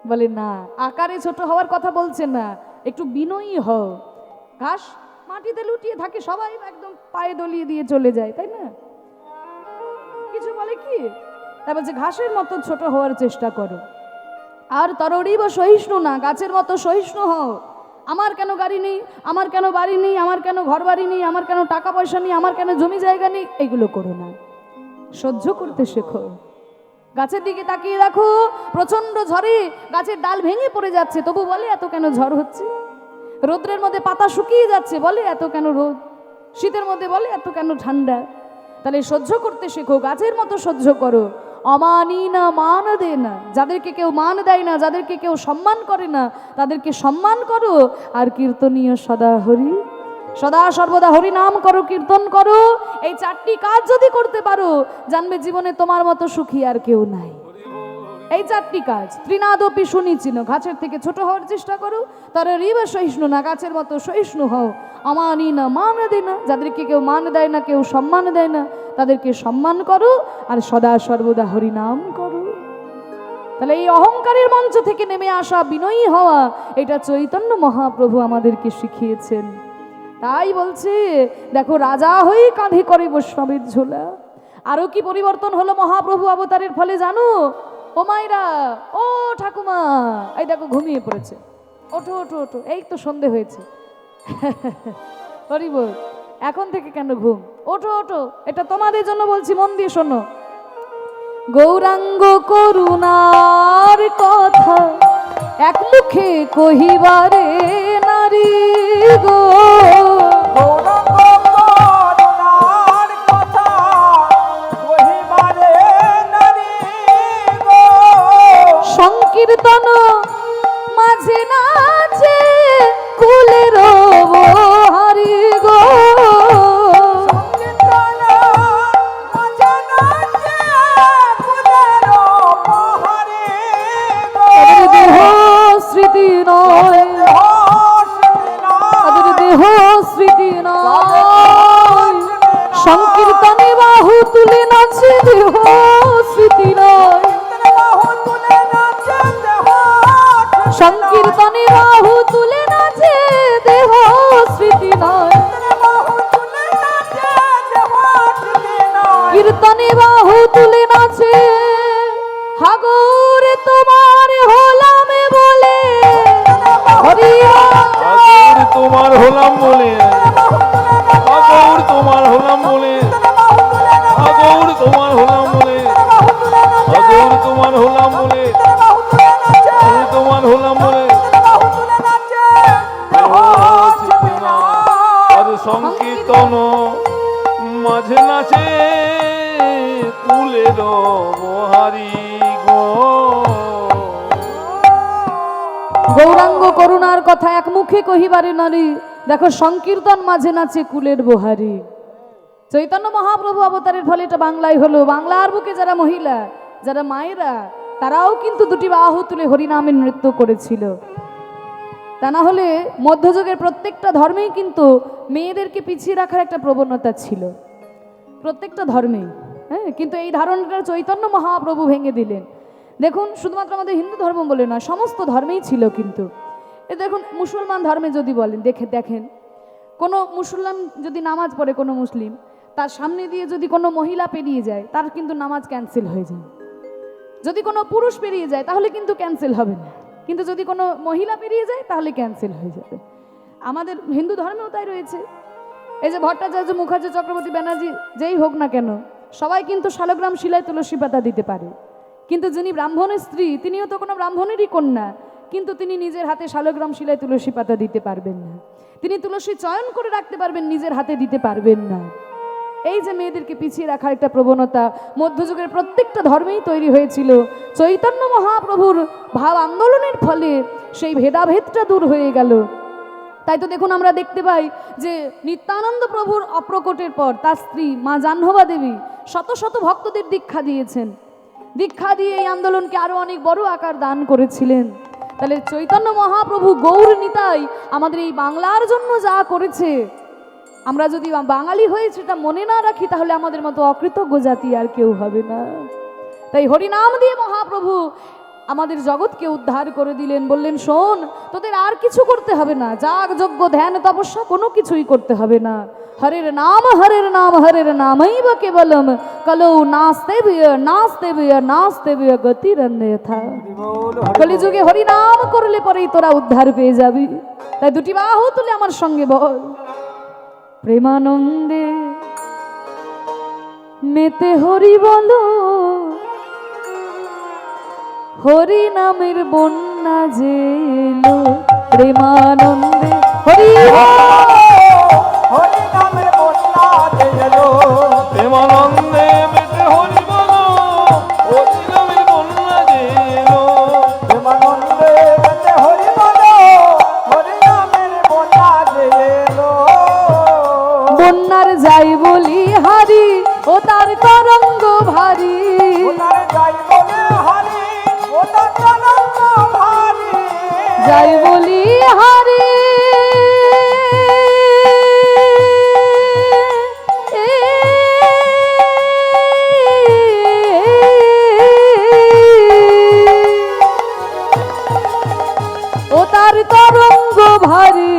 বলে না, আকারে ছোট হওয়ার কথা বলছে না, একটু বিনয়ী হও। ঘাস মাটিতে লুটিয়ে থাকে, সবাই একদম পায়ে দলিয়ে দিয়ে চলে যায়, তাই না? কিছু বলে কি? তা বলছে ঘাসের মতো ছোট হওয়ার চেষ্টা করো। আর তরড়ি বা সহিষ্ণু না, গাছের মতো সহিষ্ণু হও। আমার কেন গাড়ি নেই, আমার কেন বাড়ি নেই, আমার কেন ঘর বাড়ি নেই, আমার কেন টাকা পয়সা নেই, আমার কেন জমি জায়গা নেই, এগুলো করো না। সহ্য করতে শেখো। গাছের দিকে তাকিয়ে দেখো, প্রচন্ড ঝড়ে গাছের ডাল ভেঙে পড়ে যাচ্ছে, তবু বলে এত কেন ঝড় হচ্ছে? রোদ্রের মধ্যে পাতা শুকিয়ে যাচ্ছে, বলে এত কেন রোদ? শীতের মধ্যে বলে এত কেন ঠান্ডা? তাহলে সহ্য করতে শেখো, গাছের মতো সহ্য করো। অমানি না মান দে না, যাদেরকে কেউ মান দেয় না, যাদেরকে কেউ সম্মান করে না, তাদেরকে সম্মান করো। আর কীর্তনীয় সদা হরি, সদা সর্বদা হরি নাম করো, কীর্তন করো। এই চারটি কাজ যদি করতে পারো, জানবে জীবনে তোমার মতো সুখী আর কেউ নাই। এই চারটি কাজ। ত্রিনাদপি সুনিচিন, গাছের থেকে ছোট হওয়ার চেষ্টা করো। তারা রিবা সহিষ্ণু না, গাছের মতো সহিষ্ণু হও। আমানি না মান দে না, যাদেরকে কেউ মান দেয় না, কেউ সম্মান দেয় না, তাদেরকে সম্মান করো। আর সদা সর্বদা হরি নাম করো। তাহলে এই অহংকারের মঞ্চ থেকে নেমে আসা, বিনয়ী হওয়া, এটা চৈতন্য মহাপ্রভু আমাদেরকে শিখিয়েছেন। তাই বলছে দেখো, রাজা হয়ে কাঁধে করে বৈষ্ণবের ঝোলা। আরো কি পরিবর্তন হলো মহাপ্রভু অবতারের ফলে জানো? ও মাইরা, ও ঠাকুমা, এই দেখো ঘুমিয়ে পড়েছে, ওঠো ওঠো ওঠো, এই তো সন্ধে হয়েছে। হরি বল, এখন থেকে কেন ঘুম? ওঠো ওঠো, এটা তোমাদের জন্য বলছি, মন দিয়ে শোনো। গৌরাঙ্গ করুণার কথা এক মুখে কহিবারে নারী গো। গৌরাঙ্গ করুণার কথা কহিবারে নারী গো। সংকীর্তন মাঝে নাচে কুলের হারি গো। সংকীর্তন মাঝে নাচে কুলের বাহারে সংকীর্তনে বাহু তুলে নাচে দেহ স্মৃতি নয়, বাহু তুলে নাচে দেহ সংকীর্তনে বাহু তুলে নাচে দেহ স্মৃতি নয়, বাহু তুলে নাচে দেহ স্মৃতি নয়। কীর্তনে বাহু তুলে নাচে হাগর তোমার হলাম বলে, হরিয়া আগর তোমার হলাম বলে, আগর তোমার হলাম বলে, আগর তোমার হলাম বলে, আগর তোমার হলাম বলে, আগর তোমার হলাম বলে, আর সংকীর্তন মাঝে নাচে কুলের বহারি গো। গৌরাঙ্গ করুণার কথা এক মুখে কহিবারে নারী, দেখো সংকীর্তন মাঝে নাচে কুলের বহারি। চৈতন্য মহাপ্রভু অবতারের ফলে এটা বাংলায় হলো। বাংলার বুকে যারা মহিলা, যারা মায়েরা, তারাও কিন্তু দুটি বাহু তুলে হরিনামের নৃত্য করেছিল। তা না হলে মধ্যযুগের প্রত্যেকটা ধর্মেই কিন্তু মেয়েদেরকে পিছিয়ে রাখার একটা প্রবণতা ছিল, প্রত্যেকটা ধর্মেই। হ্যাঁ, কিন্তু এই ধারণাটা চৈতন্য মহাপ্রভু ভেঙে দিলেন। দেখুন, শুধুমাত্র আমাদের হিন্দু ধর্ম বলে নয়, সমস্ত ধর্মেই ছিল কিন্তু। এ দেখুন, মুসলমান ধর্মে যদি বলেন, দেখেন কোনো মুসলমান যদি নামাজ পড়ে, কোনো মুসলিম, তার সামনে দিয়ে যদি কোনো মহিলা পেরিয়ে যায়, তার কিন্তু নামাজ ক্যান্সেল হয়ে যায়। যদি কোনো পুরুষ পেরিয়ে যায় তাহলে কিন্তু ক্যান্সেল হবে না, কিন্তু যদি কোনো মহিলা পেরিয়ে যায় তাহলে ক্যান্সেল হয়ে যাবে। আমাদের হিন্দু ধর্মেও তাই রয়েছে। এই যে ভট্টাচার্য, মুখার্জি, চক্রবর্তী, ব্যানার্জি যেই হোক না কেন, সবাই কিন্তু শালগ্রাম শিলায় তুলসী পাতা দিতে পারে। কিন্তু যিনি ব্রাহ্মণের স্ত্রী, তিনিও তো কোনো ব্রাহ্মণেরই কন্যা, কিন্তু তিনি নিজের হাতে শালগ্রাম শিলায় তুলসী পাতা দিতে পারবেন না। তিনি তুলসী চয়ন করে রাখতে পারবেন, নিজের হাতে দিতে পারবেন না। এই যে মেয়েদেরকে পিছিয়ে রাখার একটা প্রবণতা মধ্যযুগের প্রত্যেকটা ধর্মেই তৈরি হয়েছিল। চৈতন্য মহাপ্রভুর ভাব আন্দোলনের ফলে সেই ভেদাভেদটা দূর হয়ে গেল। তাই তো দেখুন, আমরা দেখতে পাই যে নিত্যানন্দ প্রভুর অপ্রকটের পর তার স্ত্রী মা জাহ্নবা দেবী শত শত ভক্তদের দীক্ষা দিয়েছেন। দীক্ষা দিয়ে এই আন্দোলনকে আরো অনেক বড় আকার দান করেছিলেন। তাহলে চৈতন্য মহাপ্রভু গৌর নিতাই আমাদের এই বাংলার জন্য যা করেছে, আমরা যদি বাঙালি হয়ে সেটা মনে না রাখি, তাহলে আমাদের মতো অকৃতজ্ঞ জাতি আর কেউ হবে না। তাই হরিনাম দিয়ে মহাপ্রভু আমাদের জগৎকে উদ্ধার করে দিলেন। বললেন, শোন, তোদের আর কিছু করতে হবে না, যাগ যজ্ঞ ধ্যান তপস্যা কোনো কিছুই করতে হবে না। হরের নাম হরের নাম হরের নামই বা কেবলম কলৌ নাস্তে গতিরন্যথা। কলিযুগে হরিনাম করলে পরেই তোরা উদ্ধার পেয়ে যাবি। তাই দুটি বাহু তুলে আমার সঙ্গে বল, প্রেমানন্দে মেতে হরি বলো, হরি নামের বন্যা জেলো। প্রেমানন্দে হরি হরি নামের বন্যা জেলো, প্রেমানন্দে মেতে হরি বলো, হরি নামের বন্যা জেলো। প্রেমানন্দে মেতে হরি বলো, হরি নামের বন্যা জেলো। বন্যার যাই বলি হারি, ও তার তরঙ্গ ভারী। ওনার যাই বলে হারি, ওটার তরঙ্গ ভারী। যাই বলি হারি, ও তার তরঙ্গ ভারী।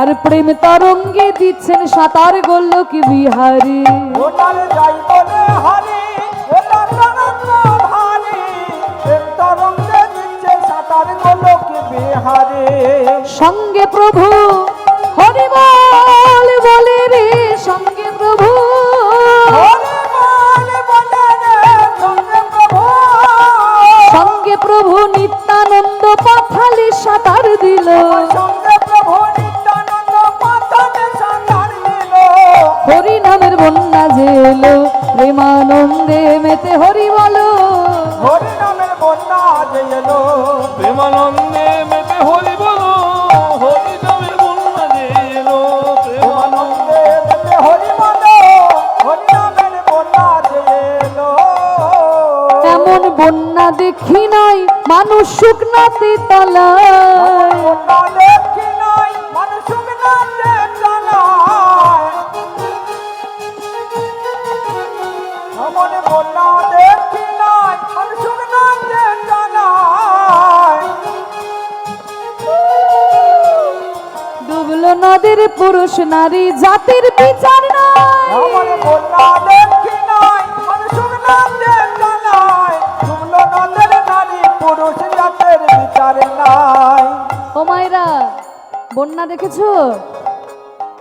আর প্রেম তরঙ্গে দিচ্ছেন সাঁতার গোলক বিহারী। ওটার যাই বলে হারি, ওটার তরঙ্গ ভারী। প্রেম তরঙ্গে দিচ্ছে সাঁতার গোলক বিহারী। সঙ্গে প্রভু হরি বল বলে রে, সঙ্গে প্রভু হরি বল বলে রে, সঙ্গে প্রভু। সঙ্গে প্রভু নিত্যানন্দ পাথালে সাঁতার দিল। সঙ্গে প্রভু নিত্যানন্দ পাথালে সাঁতার দিল। হরি নামের বন্যা জেলো, প্রেমানন্দে মেতে হরি বলো। হরি নামের বন্যা জেলো, প্রেমানন্দে মেতে হরি বলো, হরি নামের বন্যা জেলো। প্রেমানন্দে মেতে হরি বলো, হরি নামের বন্যা জেলো। এমন বন্যা দেখি নাই মা মানুষ শুকনাতে তলায় বন্যা দেখি নাই মানুষ শুকনাতে তলায় এমন বন্যা দেখি নাই মানুষ শুকনাতে তলায় ডুবলো নদীর পুরুষ নারী জাতির বিচার নাই এমন বন্যা দেখি নাই মানুষ শুকনাতে তলায় ডুবলো নদের নারী পুরুষ জাতের বিচার নাই। ও মায়েরা বন্যা দেখেছো?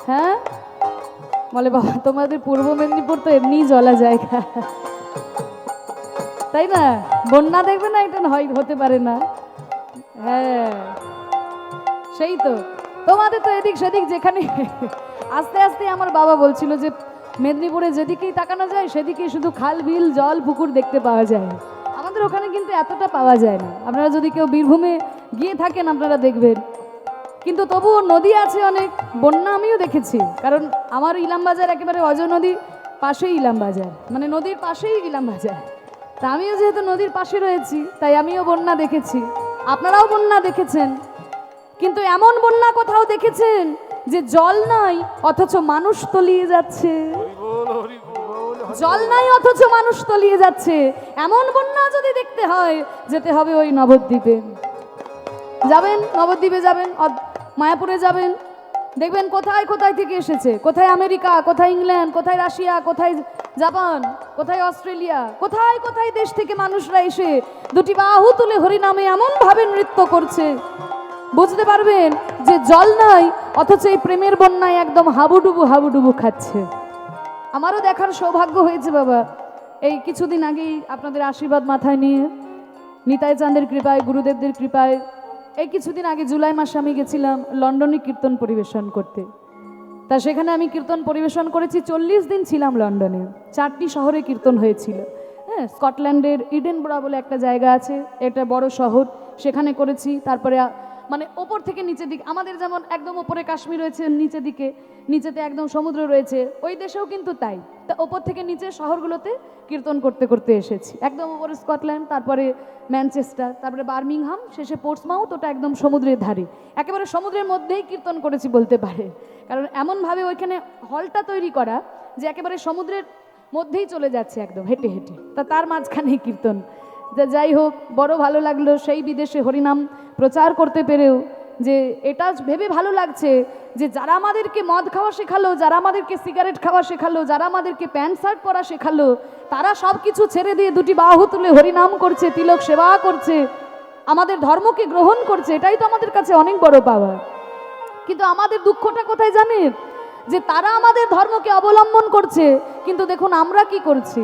হ্যাঁ বলে বাবা তোমাদের পূর্ব মেদিনীপুর তো এমনিই জলা জায়গা, তাই না? বন্যা দেখবে না, এটা হতে পারে না। হ্যাঁ সেই তো, তোমাদের তো এদিক সেদিক যেখানে আস্তে আস্তে আমার বাবা বলছিল যে মেদিনীপুরে যেদিকেই তাকানো যায় সেদিকেই শুধু খাল বিল জল পুকুর দেখতে পাওয়া যায়। আমাদের ওখানে কিন্তু এতটা পাওয়া যায় না। আপনারা যদি কেউ বীরভূমে গিয়ে থাকেন আপনারা দেখবেন, কিন্তু তবুও নদী আছে অনেক। বন্যা আমিও দেখেছি, কারণ আমার ইলামবাজার একেবারে অজ নদী পাশেই ইলামবাজার, মানে নদীর পাশেই ইলামবাজার। তা আমিও যেহেতু নদীর পাশে রয়েছি তাই আমিও বন্যা দেখেছি, আপনারাও বন্যা দেখেছেন। কিন্তু এমন বন্যা কোথাও দেখেছেন যে জল নাই অথচ মানুষ তলিয়ে যাচ্ছে? জল নাই অথচ মানুষ তলিয়ে যাচ্ছে, এমন বন্যা যদি দেখতে হয় যেতে হবে ওই নবদ্বীপে। যাবেন নবদ্বীপে, যাবেন মায়াপুরে যাবেন, দেখবেন কোথায় কোথায় থেকে এসেছে, কোথায় আমেরিকা, কোথায় ইংল্যান্ড, কোথায় রাশিয়া, কোথায় জাপান, কোথায় অস্ট্রেলিয়া, কোথায় কোথায় দেশ থেকে মানুষরা এসে দুটি বাহু তুলে হরিনামে এমন ভাবে নৃত্য করছে। বুঝতে পারবেন যে জল নাই অথচ এই প্রেমের বন্যায় একদম হাবুডুবু খাচ্ছে। আমারও দেখার সৌভাগ্য হয়েছে বাবা। এই কিছুদিন আগেই আপনাদের আশীর্বাদ মাথায় নিয়ে নিতাই চাঁদের কৃপায়, গুরুদেবদের কৃপায় এই কিছুদিন আগে জুলাই মাসে আমি গেছিলাম লন্ডনে কীর্তন পরিবেশন করতে। তা সেখানে আমি কীর্তন পরিবেশন করেছি, 40 দিন ছিলাম লন্ডনে। 4টি শহরে কীর্তন হয়েছিল। হ্যাঁ, স্কটল্যান্ডের ইডেনবরা বলে একটা জায়গা আছে, এটা বড় শহর, সেখানে করেছি। তারপরে মানে ওপর থেকে নিচের দিকে, আমাদের যেমন একদম ওপরে কাশ্মীর রয়েছে, নিচের দিকে নিচেতে একদম সমুদ্র রয়েছে, ওই দেশেও কিন্তু তাই। তা ওপর থেকে নিচের শহরগুলোতে কীর্তন করতে করতে এসেছি। একদম ওপরে স্কটল্যান্ড, তারপরে ম্যানচেস্টার, তারপরে বার্মিংহাম, শেষে পোর্টসমাউথ, ওটা একদম সমুদ্রের ধারে, একেবারে সমুদ্রের মধ্যেই কীর্তন করেছি বলতে পারে। কারণ এমনভাবে ওইখানে হলটা তৈরি করা যে একেবারে সমুদ্রের মধ্যেই চলে যাচ্ছে একদম হেঁটে হেঁটে, তার মাঝখানেই কীর্তন। যাই হোক, বড় ভালো লাগলো সেই বিদেশে হরিনাম প্রচার করতে পেরেও। যে এটা ভেবে ভালো লাগছে যে যারা আমাদেরকে মদ খাওয়া শেখালো, যারা আমাদেরকে সিগারেট খাওয়া শেখালো, যারা আমাদেরকে প্যান্ট শার্ট পরা শেখালো, তারা সব কিছু ছেড়ে দিয়ে দুটি বাহু তুলে হরিনাম করছে, তিলক সেবা করছে, আমাদের ধর্মকে গ্রহণ করছে। এটাই তো আমাদের কাছে অনেক বড় পাওয়া। কিন্তু আমাদের দুঃখটা কোথায় জানেন? যে তারা আমাদের ধর্মকে অবলম্বন করছে, কিন্তু দেখুন আমরা কি করছি।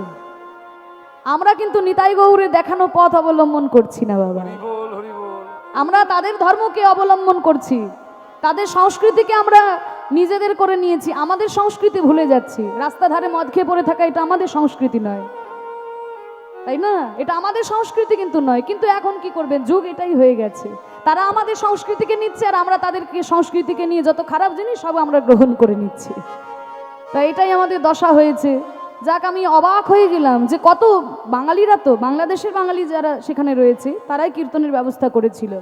আমরা কিন্তু নিতাই গৌরের দেখানো পথ অবলম্বন করছি না বাবা। আমরা তাদের ধর্মকে অবলম্বন করছি, তাদের সংস্কৃতিকে আমরা নিজেদের করে নিয়েছি, আমাদের সংস্কৃতি ভুলে যাচ্ছি। রাস্তা ধারে মদ খেয়ে পড়ে থাকা এটা আমাদের সংস্কৃতি নয়, তাই না? এটা আমাদের সংস্কৃতি কিন্তু নয়। কিন্তু এখন কি করবেন, যুগ এটাই হয়ে গেছে। তারা আমাদের সংস্কৃতিকে নিচ্ছে আর আমরা তাদেরকে সংস্কৃতিকে নিয়ে যত খারাপ জিনিস সব আমরা গ্রহণ করে নিচ্ছি। তাই এটাই আমাদের দশা হয়েছে। যাক, আমি অবাক হয়ে গেলাম যে কত বাঙালিরা, তো বাংলাদেশের বাঙালি যারা সেখানে রয়েছে তারাই কীর্তনের ব্যবস্থা করেছিল,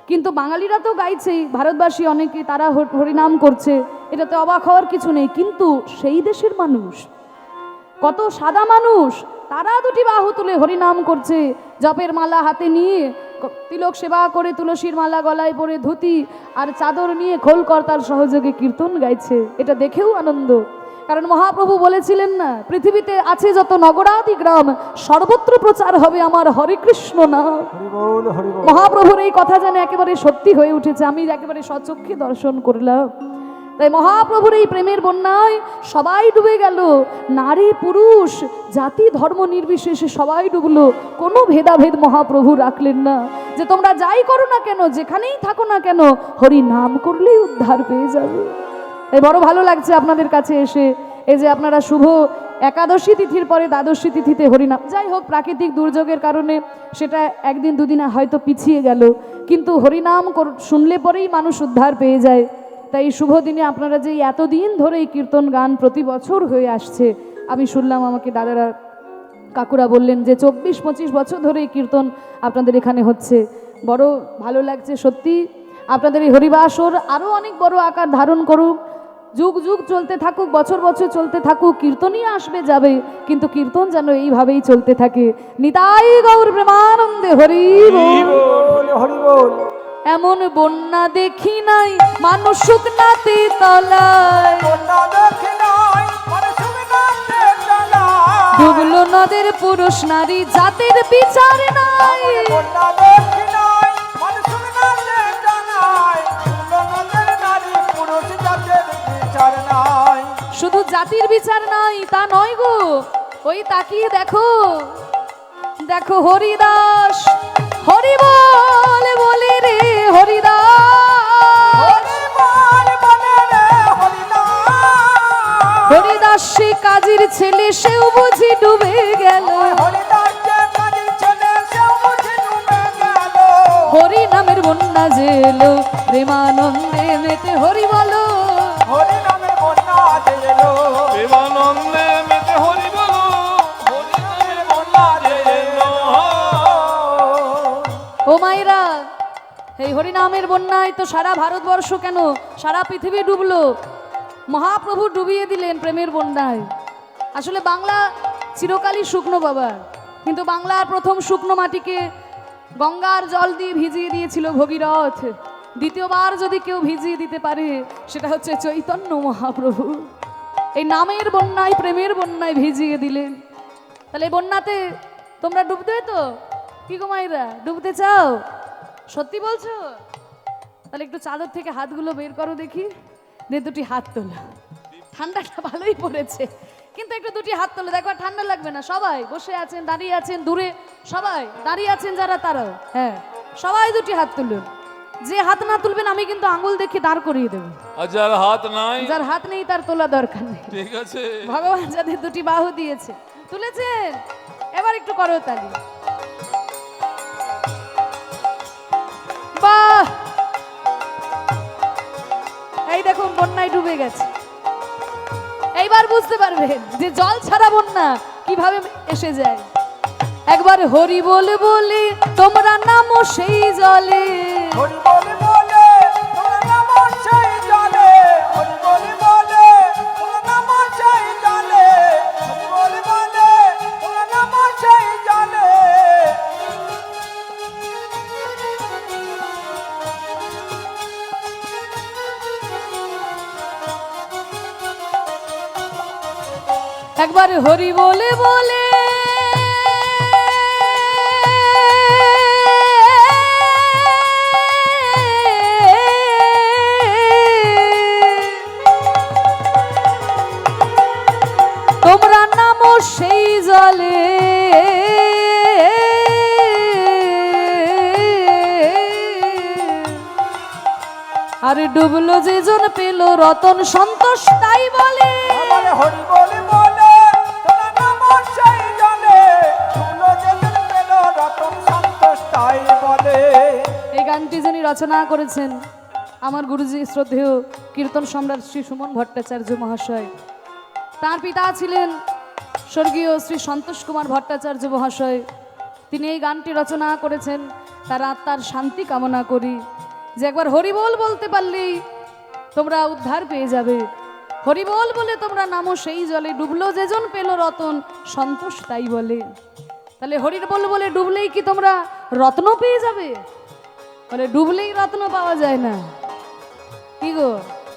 কিন্তু বাঙালিরা তো গাইছেই, ভারতবাসী অনেকে তারা হরিনাম করছে, এটাতে অবাক হওয়ার কিছু নেই। কিন্তু সেই দেশের মানুষ, কত সাদা মানুষ, তারা দুটি বাহু তুলে হরিনাম করছে, জপের মালা হাতে নিয়ে, তিলক সেবা করে, তুলসীর মালা গলায় পরে, ধুতি আর চাদর নিয়ে খোলকর্তার সহযোগে কীর্তন গাইছে। এটা দেখেও আনন্দ। কারণ মহাপ্রভু বলেছিলেন না, পৃথিবীতে আছে যত নগরাদি গ্রাম, সর্বত্র প্রচার হবে আমার হরে কৃষ্ণ নাম। মহাপ্রভুর এই কথা যেন একেবারে সত্যি হয়ে উঠেছে, আমি একেবারে স্বচক্ষে দর্শন করলাম। তাই মহাপ্রভুর এই প্রেমের বন্যায় সবাই ডুবে গেল, নারী পুরুষ জাতি ধর্ম নির্বিশেষে সবাই ডুবলো। কোনো ভেদাভেদ মহাপ্রভু রাখলেন না, যে তোমরা যাই করো না কেন, যেখানেই থাকো না কেন, হরি নাম করলেই উদ্ধার পেয়ে যাবে। তাই বড় ভালো লাগছে আপনাদের কাছে এসে, এই যে আপনারা শুভ একাদশী তিথির পরে দ্বাদশী তিথিতে হরিনাম, যাই হোক প্রাকৃতিক দুর্যোগের কারণে সেটা একদিন দুদিনে হয়তো পিছিয়ে গেল, কিন্তু হরিনাম শুনলে পরেই মানুষ উদ্ধার পেয়ে যায়। তাই শুভ দিনে আপনারা যে এতদিন ধরে এই কীর্তন গান প্রতি বছর হয়ে আসছে, আমি শুনলাম আমাকে দাদারা কাকুরা বললেন যে 24-25 বছর ধরে এই কীর্তন আপনাদের এখানে হচ্ছে, বড় ভালো লাগছে সত্যি। আপনাদের এই হরিবাসর আরও অনেক বড় আকার ধারণ করুক, যুগ যুগ চলতে থাকুক, বছর বছর চলতে থাকুক, কীর্তনই আসবে যাবে, কিন্তু কীর্তন যেন এইভাবেই চলতে থাকে। নিতাই গৌর প্রেমানন্দে হরি বল। বল হরি বল। এমন বন্যা দেখি নাই মানুষ শুকনাতে তলায়, বন্যা দেখি নাই মানুষ শুকনাতে তলায়। ডুবলো নদের পুরুষ নারী জাতের বিচার নাই। বন্যা দেখি নাই মানুষ শুকনাতে তলায়। ডুবলো নদের নারী পুরুষ জাতের বিচার নাই। শুধু জাতির বিচার নাই তা নয় গো, ওই তাকিয়ে দেখো, দেখো হরিদাস হরি বল বলে রে হরিদাস, হরি বল বলে রে হরিদাস। হরিদাস সে কাজীর ছেলে সেও বুঝি ডুবে গেল, হরিদাস যে কাজের ছেলে সেও বুঝি ডুবে গেল। হরি নামের বন্যা জেলো প্রেমানন্দে মেতে হরি বলো। হরি নামের বন্যা যে এলো। প্রেমানন্দে মেতে হরি বলো, হরি নামের বন্যা যে এলো। ও মায়েরা, এই হরিনামের বন্যায় তো সারা ভারতবর্ষ কেন সারা পৃথিবী ডুবলো, মহাপ্রভু ডুবিয়ে দিলেন প্রেমের বন্যায়। আসলে বাংলা চিরকালই শুকনো বাবা, কিন্তু বাংলার প্রথম শুকনো মাটিকে গঙ্গার জল দিয়ে ভিজিয়ে দিয়েছিল ভগীরথ। দ্বিতীয়বার যদি কেউ ভিজিয়ে দিতে পারে সেটা হচ্ছে চৈতন্য মহাপ্রভু। এই নামের বন্যায় প্রেমের বন্যায় ভিজিয়ে দিলেন। তাহলে এই বন্যাতে তোমরা ডুবতে তো কি গো মায়েরা, ডুবতে চাও? সত্যি বলছো? তাহলে একটু চাদর থেকে হাতগুলো বের করো দেখি, দিয়ে দুটি হাত তোলো। ঠান্ডাটা ভালোই পড়েছে, কিন্তু একটু দুটি হাত তোলো, দেখো আর ঠান্ডা লাগবে না। সবাই বসে আছেন, দাঁড়িয়ে আছেন, দূরে সবাই দাঁড়িয়ে আছেন যারা, তারাও হ্যাঁ সবাই দুটি হাত তুলুন। যে হাত না তুলবেন আমি কিন্তু আঙুল দেখে দাঁড় করিয়ে দেবো। আর যার হাত নাই, যার হাত নেই তার তোলা দরকার নেই। ঠিক আছে, ভগবান যাদের দুটি বাহু দিয়েছে তুলেছেন, এবার একটু করো তালি। বাহ, এই দেখুন বন্যায় ডুবে গেছে। এইবার বুঝতে পারবেন যে জল ছাড়া বন্যা কিভাবে এসে যায়। একবার হরি বলে বলে তোমরা নামো সেই জলে, হরি বল বলে তোমরা নামো সেই জলে। হরি বল বলে তোমরা নামো সেই জলে। হরি বল বলে তোমরা নামো সেই জলে। একবার হরি বলে বলে তোমরা নামো সেই জলে, আর ডুবলো যে জন পেল রতন সন্তোষ তাই বলে। আমার হরি বল বলে তোমরা নামো সেই জলে। ডুবলো যেদিন পেল রতন সন্তোষ তাই বলে। এই গানটি যিনি রচনা করেছেন আমার গুরুজি শ্রদ্ধেয় কীর্তন সম্রাট শ্রী সুমন ভট্টাচার্য মহাশয়। তার পিতা ছিলেন স্বর্গীয় শ্রী সন্তোষ কুমার ভট্টাচার্য মহাশয়। তিনি এই গানটি রচনা করেছেন। তার আত্মার শান্তি কামনা করি, যে একবার হরিবোল বলতে পারলেই তোমরা উদ্ধার পেয়ে যাবে। হরিবোল বলে তোমরা নামো সেই জলে, ডুবলো যেজন পেল রতন সন্তোষ তাই বলে। তাহলে হরিবোল বলে ডুবলেই কি তোমরা রত্ন পেয়ে যাবে? বলে ডুবলেই রত্ন পাওয়া যায় না। কি গো,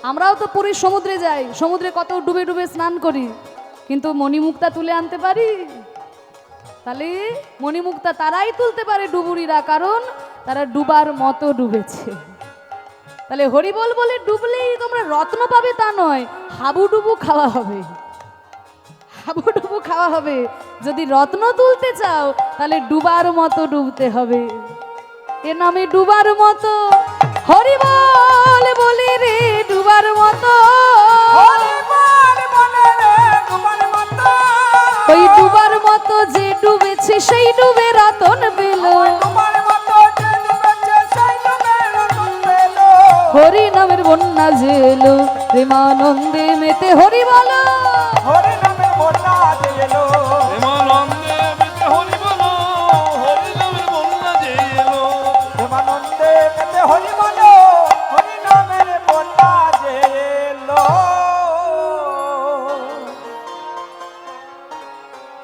আমরাও তো পুরীর সমুদ্রে যাই, সমুদ্রে কত ডুবে ডুবে স্নান করি, কিন্তু মণিমুক্তা তুলে আনতে পারি? তাহলে মণিমুক্তা তারাই তুলতে পারে ডুবুরিরা, কারণ তারা ডুবার মতো ডুবেছে। তাহলে হরিবোল বলে ডুবলেই তোমরা রত্ন পাবে তা নয়, হাবুডুবু খাওয়া হবে, হাবুডুবু খাওয়া হবে। যদি রত্ন তুলতে চাও তাহলে ডুবার মতো ডুবতে হবে। এ নামে ডুবার মতো হরিবোল বলে রে, ডুবার মতো হরি বল বলে রে ডুবার মতো। ওই ডুবার মতো যে ডুবেছে সেই ডুবে রতন পেল। ডুবার মতো যে ডুবেছে সেই ডুবে রতন পেল। হরি নামের বন্যা জেলো প্রেমানন্দে মেতে হরি বলো। হরি নামের বন্যা যে এলো। প্রেমানন্দে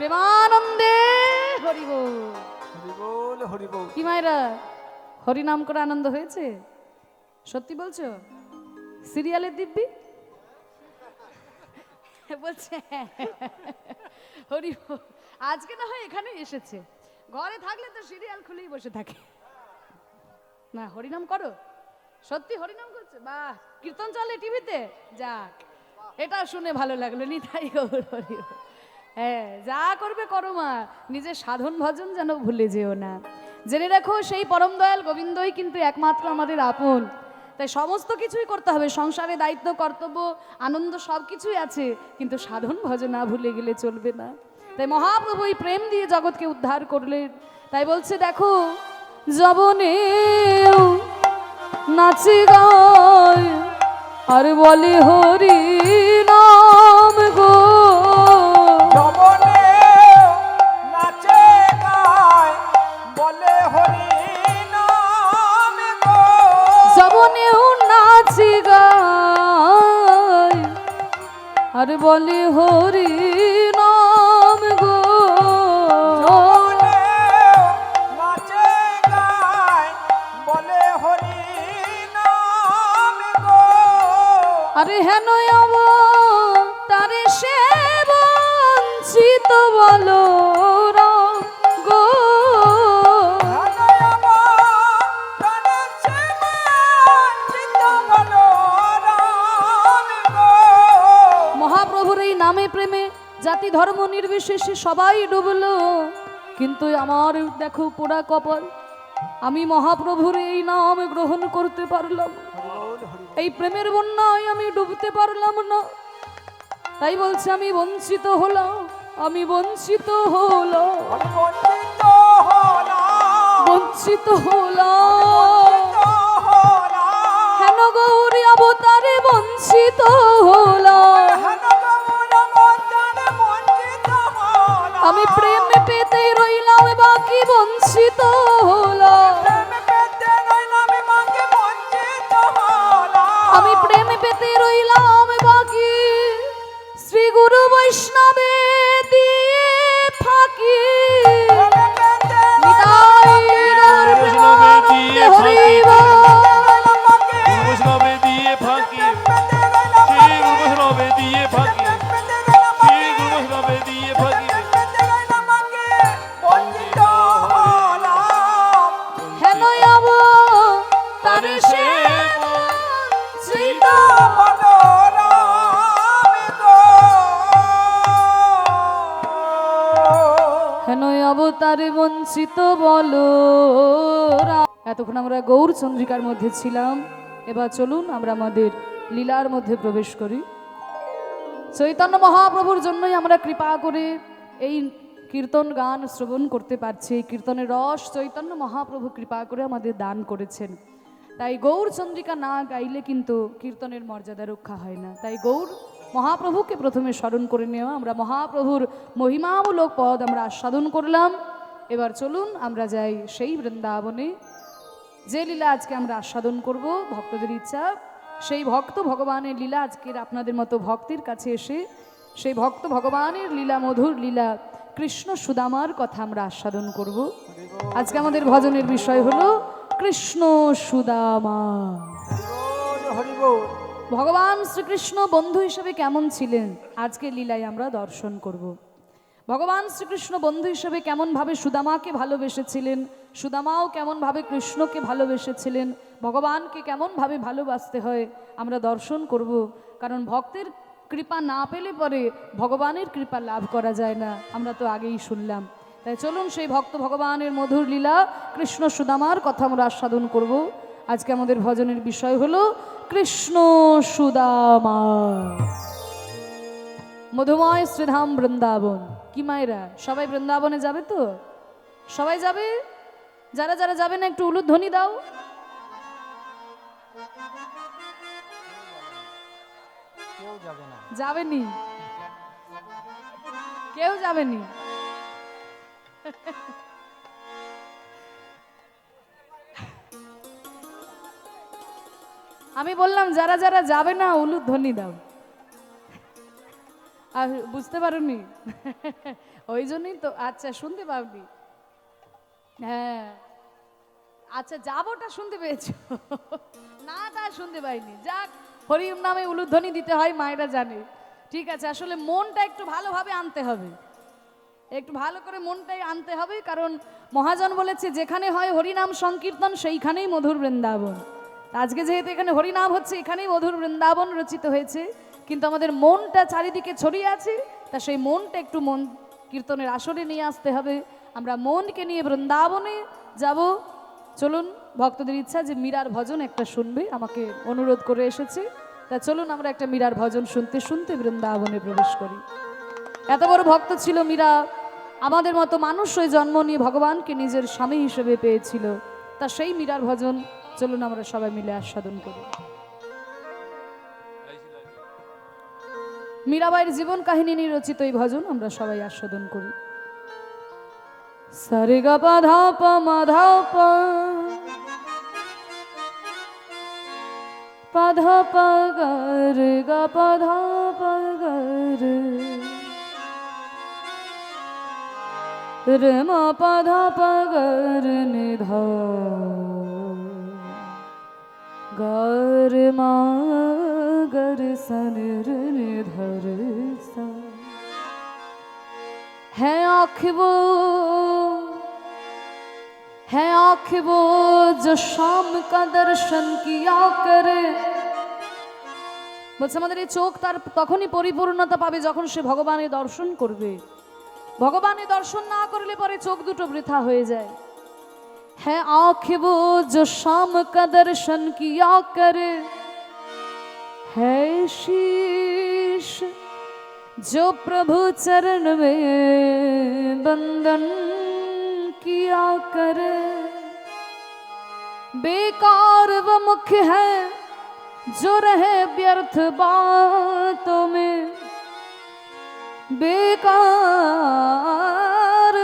প্রেমানন্দে হরি বল। হরি বল হরি বল। কি মায়েরা, হরি নাম করে আনন্দ হয়েছে? সত্যি বলছো? সিরিয়ালের দিব্যি বলছে হরি বল। আজকে না হয় এখানে এসেছে, ঘরে থাকলে তো সিরিয়াল খুলেই বসে থাকে। না, হরিনাম করো, সত্যি হরিনাম করছে? বাহ, কীর্তন চলে টিভিতে? যাক, এটা শুনে ভালো লাগলো। নিতাই গৌর হরি বল। হ্যাঁ, যা করবে করো মা, নিজের সাধন ভজন যেন ভুলে যেও না। জেনে রাখো, সেই পরম দয়াল গোবিন্দই কিন্তু একমাত্র আমাদের আপন। তাই সমস্ত কিছুই করতে হবে, সংসারে দায়িত্ব, কর্তব্য, আনন্দ সব কিছুই আছে, কিন্তু সাধন ভজন না ভুলে গেলে চলবে না। তাই মহাপ্রভু এই প্রেম দিয়ে জগৎকে উদ্ধার করলেন। তাই বলছে দেখো, যবনে নাচে গায় আর বলে হরি নাম গো। যবনে নাচে গায় বলে হরি নাম গো। যবনেও নাচে গায় আর বলে হরি নাম গো। যবনে নাচে গায় বলে হরি নাম গো। আরে হেন তারে সে বঞ্চিত বলো রাম গো। মহাপ্রভুর এই নামে প্রেমে জাতি ধর্ম নির্বিশেষে সবাই ডুবলো, কিন্তু আমার দেখো পোড়া কপাল, আমি মহাপ্রভুর এই নাম গ্রহণ করতে পারলাম, এই প্রেমের বন্যায় আমি ডুবতে পারলাম না। তাই বলছে আমি বঞ্চিত হলাম, আমি বঞ্চিত হলাম, বঞ্চিত হলাম। হেন গৌরী অবতারে বঞ্চিত হলাম, আমি প্রেম পেতে রইলাম বাকি বঞ্চিত হলাম, আমি প্রেম পেতে রইলাম বাকি শ্রী গুরু বৈষ্ণবে দিয়ে ফাঁকি। নিতাই গৌর প্রেমানন্দে হরি বল। বৈষ্ণবে দিয়ে ফাঁকি, শ্রী গুরু বৈষ্ণবে দিয়ে ফাঁকি, শ্রী গুরু বৈষ্ণবে দিয়ে ফাঁকি। হেন আব তারে সে বঞ্চিত। হেন অবতারে বঞ্চিত বলো রাম। এতক্ষণ আমরা গৌর চন্দ্রিকার মধ্যে ছিলাম, এবার চলুন আমরা আমাদের লীলার মধ্যে প্রবেশ করি। চৈতন্য মহাপ্রভুর জন্যই আমরা কৃপা করে এই কীর্তন গান শ্রবণ করতে পারছি। এই কীর্তনের রস চৈতন্য মহাপ্রভু কৃপা করে আমাদের দান করেছেন। তাই গৌর চন্দ্রিকা না গাইলে কিন্তু কীর্তনের মর্যাদা রক্ষা হয় না। তাই গৌর মহাপ্রভুকে প্রথমে স্মরণ করে নেওয়া, আমরা মহাপ্রভুর মহিমামূলক পদ আমরা আস্বাদন করলাম। এবার চলুন আমরা যাই সেই বৃন্দাবনে, যে লীলা আজকে আমরা আস্বাদন করব। ভক্তদের ইচ্ছা, সেই ভক্ত ভগবানের লীলা আজকের আপনাদের মতো ভক্তের কাছে এসে সেই ভক্ত ভগবানের লীলা, মধুর লীলা কৃষ্ণ সুদামার কথা আমরা আস্বাদন করব। আজকে আমাদের ভজনের বিষয় হলো কৃষ্ণ সুদামা। ভগবান শ্রীকৃষ্ণ বন্ধু হিসেবে কেমন ছিলেন আজকের লীলায় আমরা দর্শন করব। ভগবান শ্রীকৃষ্ণ বন্ধু হিসেবে কেমনভাবে সুদামাকে ভালোবেসেছিলেন, সুদামাও কেমনভাবে কৃষ্ণকে ভালোবেসেছিলেন, ভগবানকে কেমনভাবে ভালোবাসতে হয় আমরা দর্শন করব। কারণ ভক্তের কৃপা না পেলে পরে ভগবানের কৃপা লাভ করা যায় না, আমরা তো আগেই শুনলাম। তাই চলুন সেই ভক্ত ভগবানের মধুর লীলা কৃষ্ণ সুদামার কথা আমরা আস্বাদন করব। আজকে আমাদের ভজনের বিষয় হলো কৃষ্ণ সুদামা। মধুময় শ্রীধাম বৃন্দাবন। কি মায়েরা, সবাই বৃন্দাবনে যাবে তো? সবাই যাবে? যারা যারা যাবে না একটু উলুধ্বনি দাও। যাবেনি? কেউ যাবেনি? আমি বললাম যারা যারা যাবে না উলুধ্বনি দাও। আর বুঝতে পারোনি? ওই জন্যই তো, আচ্ছা শুনতে পাওনি। হ্যাঁ আচ্ছা, যাবোটা শুনতে পেয়েছো, না তা শুনতে পাইনি। যাক, হরিম নামে উলুধ্বনি দিতে হয়, মায়েরা জানে। ঠিক আছে, আসলে মনটা একটু ভালোভাবে আনতে হবে, একটু ভালো করে মনটাই আনতে হবে, কারণ মহাজন বলেছে যেখানে হয় হরিনাম সংকীর্তন সেইখানেই মধুর বৃন্দাবন। আজকে যেহেতু এখানে হরিনাম হচ্ছে, এখানেই মধুর বৃন্দাবন রচিত হয়েছে, কিন্তু আমাদের মনটা চারিদিকে ছড়িয়ে আছে, তা সেই মনটা একটু মন কীর্তনের আসরে নিয়ে আসতে হবে। আমরা মনকে নিয়ে বৃন্দাবনে যাব। চলুন, ভক্তদের ইচ্ছা যে মীরার ভজন একটা শুনবে, আমাকে অনুরোধ করে এসেছে, তা চলুন আমরা একটা মীরার ভজন শুনতে শুনতে বৃন্দাবনে প্রবেশ করি। এত বড় ভক্ত ছিল মীরা, আমাদের মতো মানুষ হয়ে জন্ম নিয়ে ভগবানকে নিজের স্বামী হিসেবে পেয়েছিল, তা সেই মীরার ভজন চলুন আমরা সবাই মিলে আস্বাদন করি। মীরাবাইয়ের জীবন কাহিনী নিয়ে রচিত এই ভজন আমরা সবাই আস্বাদন করি। সারে গা পা ধা পা মা ধা পা, পা ধা পা গা রে গা পা ধা পা গা রে, রে মা পা ধা পা গা রে নি ধা, গা রে মা গা রে সা রে নি ধা রে সা। है आँख वो जो शाम का दर्शन किया करे। বলছে আমাদের এই চোখ তার তখনই পরিপূর্ণতা পাবে যখন সে ভগবানের দর্শন করবে। ভগবানের দর্শন না করলে পরে চোখ দুটো বৃথা হয়ে যায়। है आँख वो जो शाम का दर्शन किया करे, है शीश जो प्रभु चरण में बंदन किया करे। बेकार व मुख है जो रहे व्यर्थ बातों में, बेकार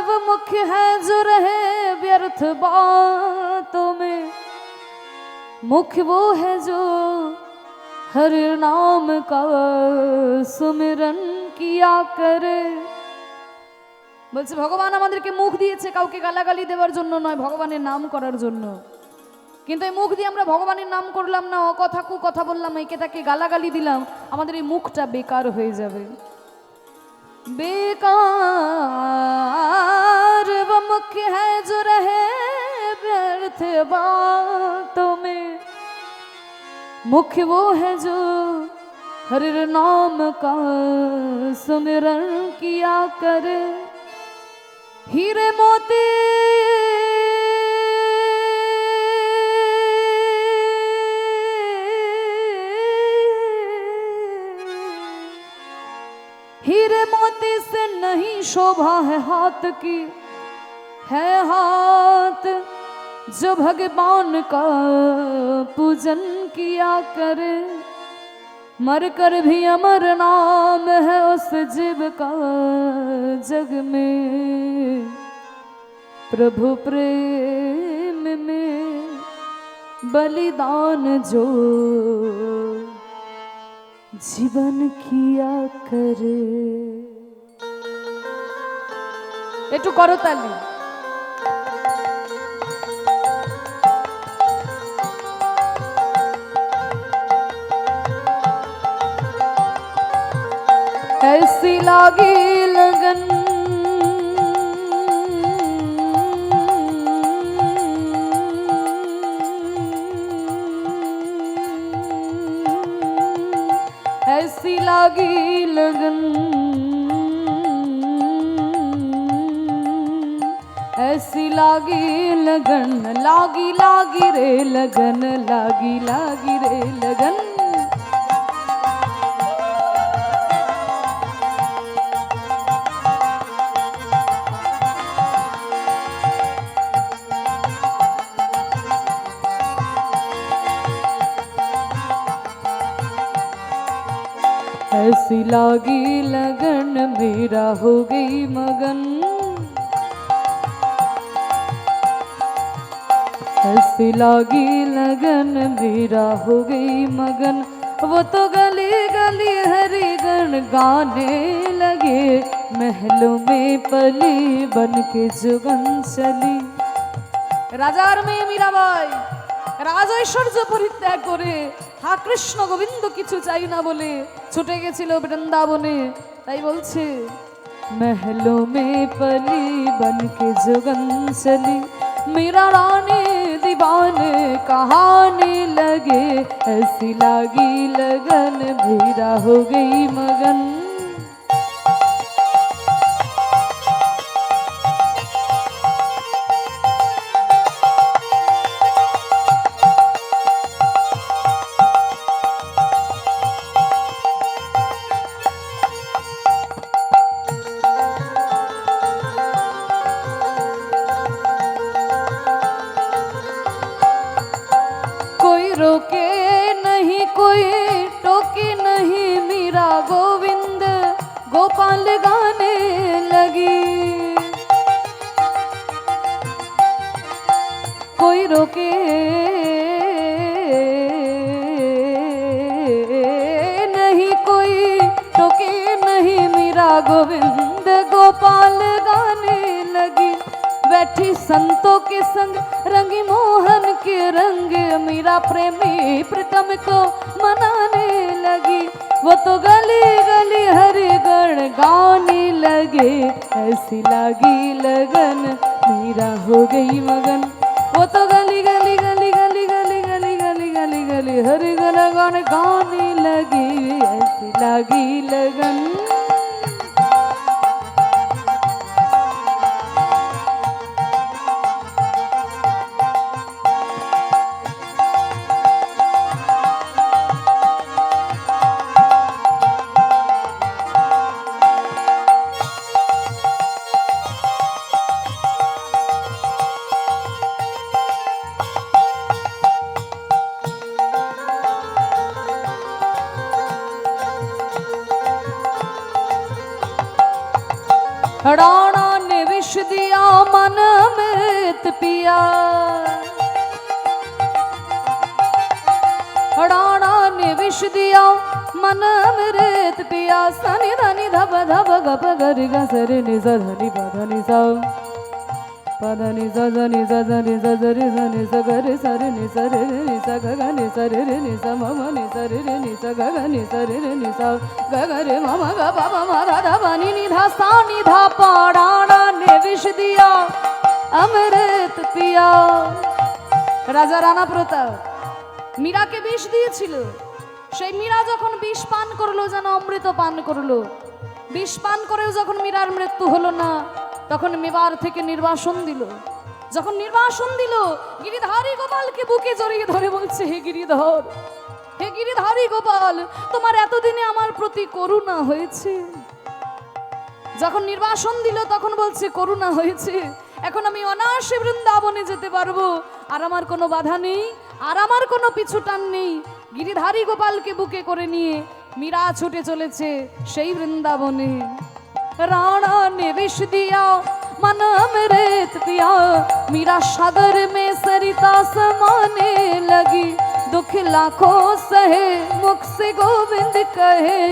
व मुख है जो रहे व्यर्थ बातों में। मुख वो है जो हर नाम का सुमिरन किया करे। বলছে ভগবান আমাদেরকে মুখ দিয়েছে কাউকে গালাগালি দেওয়ার জন্য নয়, ভগবানের নাম করার জন্য। কিন্তু এই মুখ দিয়ে আমরা ভগবানের নাম করলাম না, অকথা কু কথা বললাম, একে তাকে গালাগালি দিলাম, আমাদের এই মুখটা বেকার হয়ে যাবে। बेकार वो मुख है जो रहे व्यर्थ बातों में। मुख वो है जो हर नाम का सुमिरन किया करे। हीरे मोती हीरे मोती से नहीं शोभा है हाथ की, है हाथ जो भगवान का पूजन किया करे। मर कर भी अमर नाम है उस जीव का जग में। प्रभु प्रेम में बलिदान जो জীবন কিয়া করে। একটু করতালি। ऐसी लागी लगन ऐसी लागी लगन, ऐसी लागी लगन, लागी लागी रे लगन, लागी लागी रे लगन। ऐसी लागी लगन मेरा हो गई मगन। ऐसी लागी लगन मेरा हो गई मगन। वो तो गली गली हरि गण गाने लगे, महलों में पली बन के जुगन चली। রাজার মেয়ে মীরাবাই রাজ ঐশ্বর্য পরিত্যাগ করে হা কৃষ্ণ গোবিন্দ কিছু চাই না বলে ছুটে গেছিল বৃন্দাবনে। তাই বলছে महलों में पली बन के जुगन चली, मीरा रानी दीवाने कहाने लगे, ऐसी लागी लगन मीरा हो गई मगन। रोके नहीं कोई टोके नहीं, मीरा गोविंद गोपाल गाने लगी। कोई रोके नहीं कोई टोके नहीं, मीरा गोविंद गोपाल गाने लगी। बैठी संतों के संग रंगी मोहन के रंग, मीरा प्रेमी प्रीतम को मनाने लगी। वो तो गली गली हरि गण गाने लगे, ऐसी लागी लगन मीरा हो गई मगन। वो तो गली गली गली गली गली गली गली गली गली हरि गण गण गाने लगी, ऐसी लागी लगन। राणा ने विष दिया मन अमृत पिया, राणा ने विष दिया मन अमृत पिया। सनि धनि धप धप गप गरि ग सरि नि स धनि प धनि सा प धनि स धनि स धनि स धरि धनि स गरि सरि नि स रि नि स ग ग नि स रि नि स म म नि स रि नि स ग ग नि स रि नि स ग ग रे म म ग प प म ध ध प नि नि ध सा नि ध प। राणा ने विष दिया अमृत पिया। রাজা রানা প্রতাপ মীরাকে বিষ দিয়েছিল। সেই মীরা যখন বিষ পান করলো যেন অমৃত পান করলো। বিষ পান করেও যখন মীরার মৃত্যু হলো না, তখন মেবার থেকে নির্বাসন দিল। যখন নির্বাসন দিল, গিরিধারী গোপালকে বুকে জড়িয়ে ধরে বলছে, হে গিরিধর, হে গিরিধারী গোপাল, তোমার এতদিনে আমার প্রতি করুণা হয়েছে। যখন নির্বাসন দিল তখন বলছে করুণা হয়েছে, এখন আমি অনায়াসে বৃন্দাবনে যেতে পারবো, আর আমার কোনো বাধা নেই, আর আমার কোনো পিছু টান নেই। গিরিধারী গোপালকে বুকে করে নিয়ে মীরা ছুটে চলেছে সেই বৃন্দাবনে। राणा ने विष दिया मन अमृत पिया, मीरा सागर में सरिता समाने लगी। दुख लाखों सहे मुख से गोविंद कहे,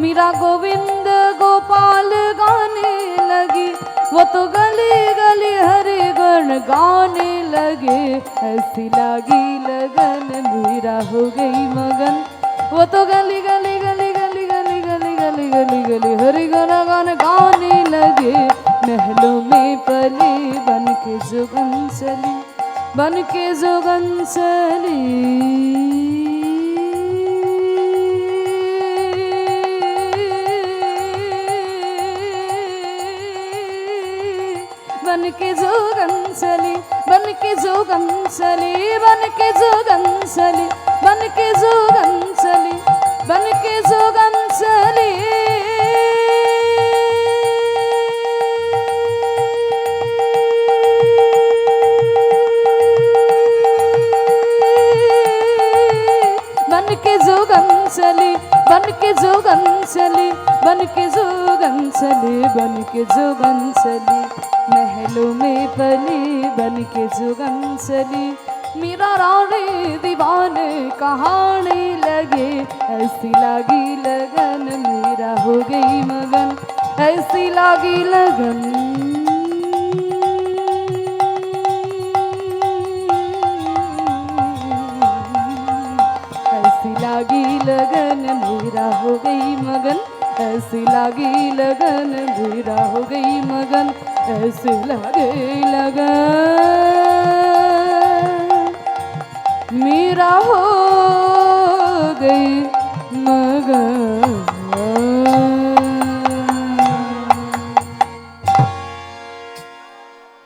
मीरा गोविंद गोपाल गाने लगी। वो तो गली गली हरि गण गाने लगे, ऐसी लागी लगन मीरा हो गई मगन। वो तो गली गली गली गली गली गली गली गली गली हरि गण गण गाने लगे, महलों में पली बन के जुगन चली, बन के जुगन चली। बन के जोगन चली, बन के जोगन चली, बन के जोगन चली, बन के जोगन चली, बन के जोगन चली। बन के जोगन चली, बन के जोगन चली, बन के जोगन चली, बन के जोगन चली। महलों में पली बन के जुगन चली, मेरा रानी दीवाने कहानी लगे, ऐसी लगी लगन मेरा हो गई मगन, ऐसी लगी लगन। ऐसी लगी लगन मेरा हो गई मगन, ऐसी लगी लगन मेरा हो गई मगन, ऐसी लगी लगन मेरा हो गई मगन।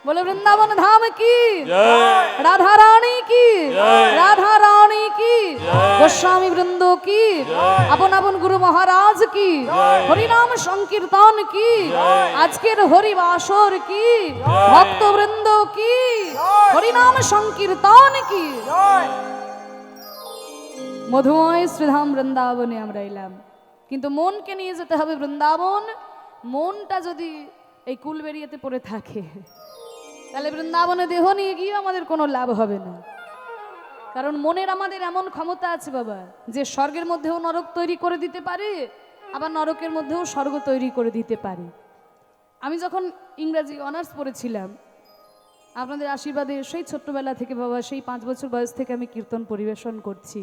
बोले वृंदावन धाम की जय राधा रानी की जय। राधा रानी की जय। गोस्वामी वृंदो की जय। আপন আপন গুরু মহারাজ की जय। হরিনাম সংকীর্তন की जय। আজকের হরিবাসর की ভক্তবৃন্দ की হরিনাম সংকীর্তন की জয় মধুময় শ্রীধাম বৃন্দাবনে আমরা এলাম, কিন্তু মনকে নিয়ে যেতে হবে বৃন্দাবন। মনটা যদি এই কুলবেরিয়াতে পড়ে থাকে তাহলে বৃন্দাবনে দেহ নিয়ে গিয়ে আমাদের কোনো লাভ হবে না। কারণ মনের আমাদের এমন ক্ষমতা আছে বাবা, যে স্বর্গের মধ্যেও নরক তৈরি করে দিতে পারে, আবার নরকের মধ্যেও স্বর্গ তৈরি করে দিতে পারে। আমি যখন ইংরাজি অনার্স পড়েছিলাম, আপনাদের আশীর্বাদে সেই ছোট্টবেলা থেকে বাবা, সেই 5 বছর বয়স থেকে আমি কীর্তন পরিবেশন করছি।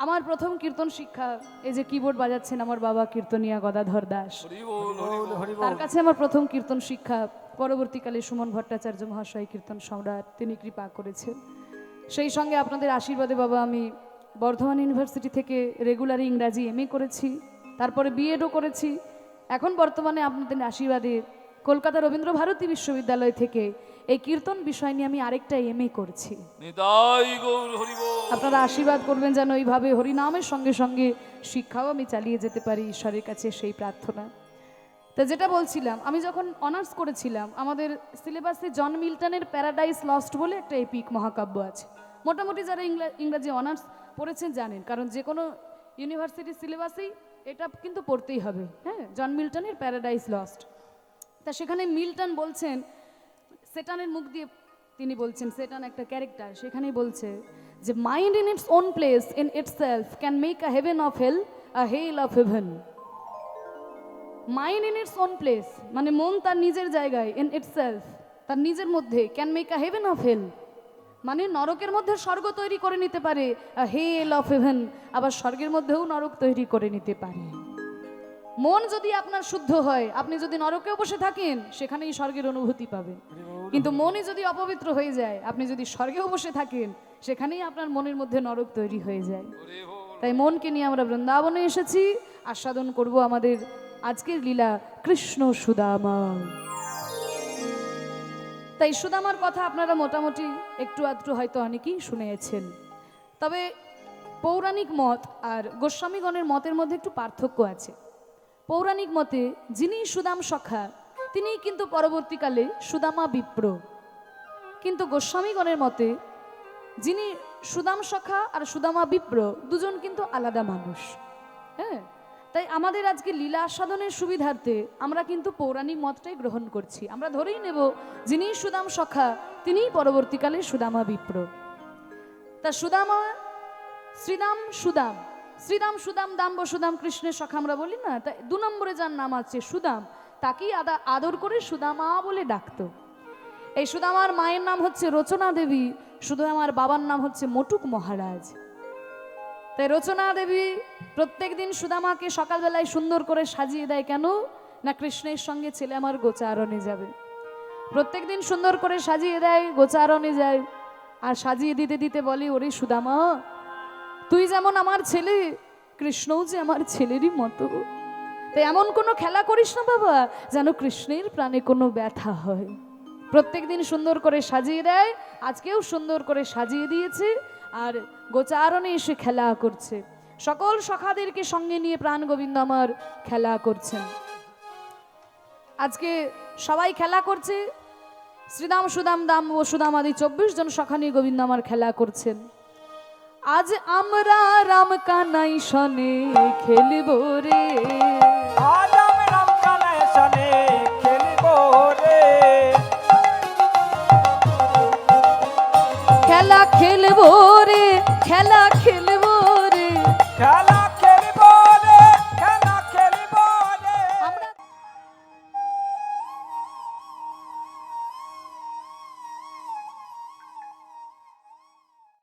আমার প্রথম কীর্তন শিক্ষা, এই যে কিবোর্ড বাজাচ্ছেন আমার বাবা কীর্তনিয়া গদাধর দাস, তার কাছে আমার প্রথম কীর্তন শিক্ষা। পরবর্তীকালে সুমন ভট্টাচার্য মহাশয় কীর্তন সম্রাট, তিনি কৃপা করেছেন। সেই সঙ্গে আপনাদের আশীর্বাদে বাবা আমি বর্ধমান ইউনিভার্সিটি থেকে রেগুলার ইংরাজি এমএ করেছি, তারপরে বিএডও করেছি। এখন বর্তমানে আপনাদের আশীর্বাদে কলকাতা রবীন্দ্র ভারতী বিশ্ববিদ্যালয় থেকে এই কীর্তন বিষয় নিয়ে আমি আরেকটা এমএ করছি। নিতাই গৌর হরি বল। আপনারা আশীর্বাদ করবেন যেন এইভাবে হরিনামের সঙ্গে সঙ্গে শিক্ষাও আমি চালিয়ে যেতে পারি, ঈশ্বরের কাছে সেই প্রার্থনা। তা যেটা বলছিলাম, আমি যখন অনার্স করেছিলাম আমাদের সিলেবাসে জন মিল্টনের প্যারাডাইস লস্ট বলে একটা এপিক মহাকাব্য আছে। মোটামুটি যারা ইংরাজি অনার্স পড়েছেন জানেন, কারণ যে কোনো ইউনিভার্সিটির সিলেবাসেই এটা কিন্তু পড়তেই হবে। হ্যাঁ, জন মিল্টনের প্যারাডাইস লস্ট। তা সেখানে মিল্টন বলছেন, সেটানের মুখ দিয়ে তিনি বলছেন, সেটান একটা ক্যারেক্টার, সেখানেই বলছে যে mind in its own place in itself can make a heaven of hell a hell of heaven. Mind in its own place মানে মন তার নিজের জায়গায়, ইন ইটসেলফ তার নিজের মধ্যে, can make a heaven of hell মানে নরকের মধ্যে স্বর্গ তৈরি করে নিতে পারে, আ হেল অফ হেভেন আবার স্বর্গের মধ্যেও নরক তৈরি করে নিতে পারে। মন যদি আপনার শুদ্ধ হয়, আপনি যদি নরকেও বসে থাকেন সেখানেই স্বর্গের অনুভূতি পাবেন। কিন্তু মনই যদি অপবিত্র হয়ে যায়, আপনি যদি স্বর্গেও বসে থাকেন সেখানেই আপনার মনের মধ্যে নরক তৈরি হয়ে যায়। তাই মনকে নিয়ে আমরা বৃন্দাবনে এসেছি, আস্বাদন করব আমাদের আজকের লীলা কৃষ্ণ সুদামা। তাই সুদামার কথা আপনারা মোটামুটি একটু আধটু হয়তো অনেকেই শুনেছেন, তবে পৌরাণিক মত আর গোস্বামীগণের মতের মধ্যে একটু পার্থক্য আছে। পৌরাণিক মতে যিনি সুদাম সখা তিনি কিন্তু পরবর্তীকালে সুদামা বিপ্র, কিন্তু গোস্বামীগণের মতে যিনি সুদাম সখা আর সুদামা বিপ্র দুজন কিন্তু আলাদা মানুষ। হ্যাঁ, তাই আমাদের আজকে লীলা আস্বাদনের সুবিধার্থে আমরা কিন্তু পৌরাণিক মতটাই গ্রহণ করছি। আমরা ধরেই নেব যিনি সুদাম সখা তিনিই পরবর্তীকালে সুদামা বিপ্র। তা সুদামা, শ্রীদাম সুদাম, শ্রীদাম সুদাম দাম বসুদাম কৃষ্ণের সখা আমরা বলি না, তাই 2 নম্বরে যার নাম আছে সুদাম, তাকেই আদর করে সুদামা বলে ডাকতো। এই সুদামার মায়ের নাম হচ্ছে রচনা দেবী, সুদামার বাবার নাম হচ্ছে মটুক মহারাজ। তাই রচনা দেবী প্রত্যেক দিন সুদামাকে সকালবেলায় সুন্দর করে সাজিয়ে দেয়, কেন না কৃষ্ণের সঙ্গে ছেলে আমার গোচারণে যাবে। প্রত্যেক দিন সুন্দর করে সাজিয়ে দেয়, গোচারণে যায়, আর সাজিয়ে দিতে দিতে বলে, ওরে সুদামা তুই যেমন আমার ছেলে, কৃষ্ণও যে আমার ছেলেরই মতো, তাই এমন কোনো খেলা করিস না বাবা যেন কৃষ্ণের প্রাণে কোনো ব্যথা হয়। প্রত্যেক দিন সুন্দর করে সাজিয়ে দেয়, আজকেও সুন্দর করে সাজিয়ে দিয়েছে, আর গোচারণে এসে খেলা করছে। সকল সখাদেরকে সঙ্গে নিয়ে প্রাণ গোবিন্দ আমার খেলা করছেন। আজকে সবাই খেলা করছে, শ্রীদাম সুদাম দাম ও সুদাম আদি 24 জন সখা নিয়ে গোবিন্দ আমার খেলা করছেন। আজ আমরা রাম কানাই সনে খেলব রে, আজ আমি রাম কানাই সনে খেলব রে, খেলা খেলবো রে খেলা খেলবো রে খেলা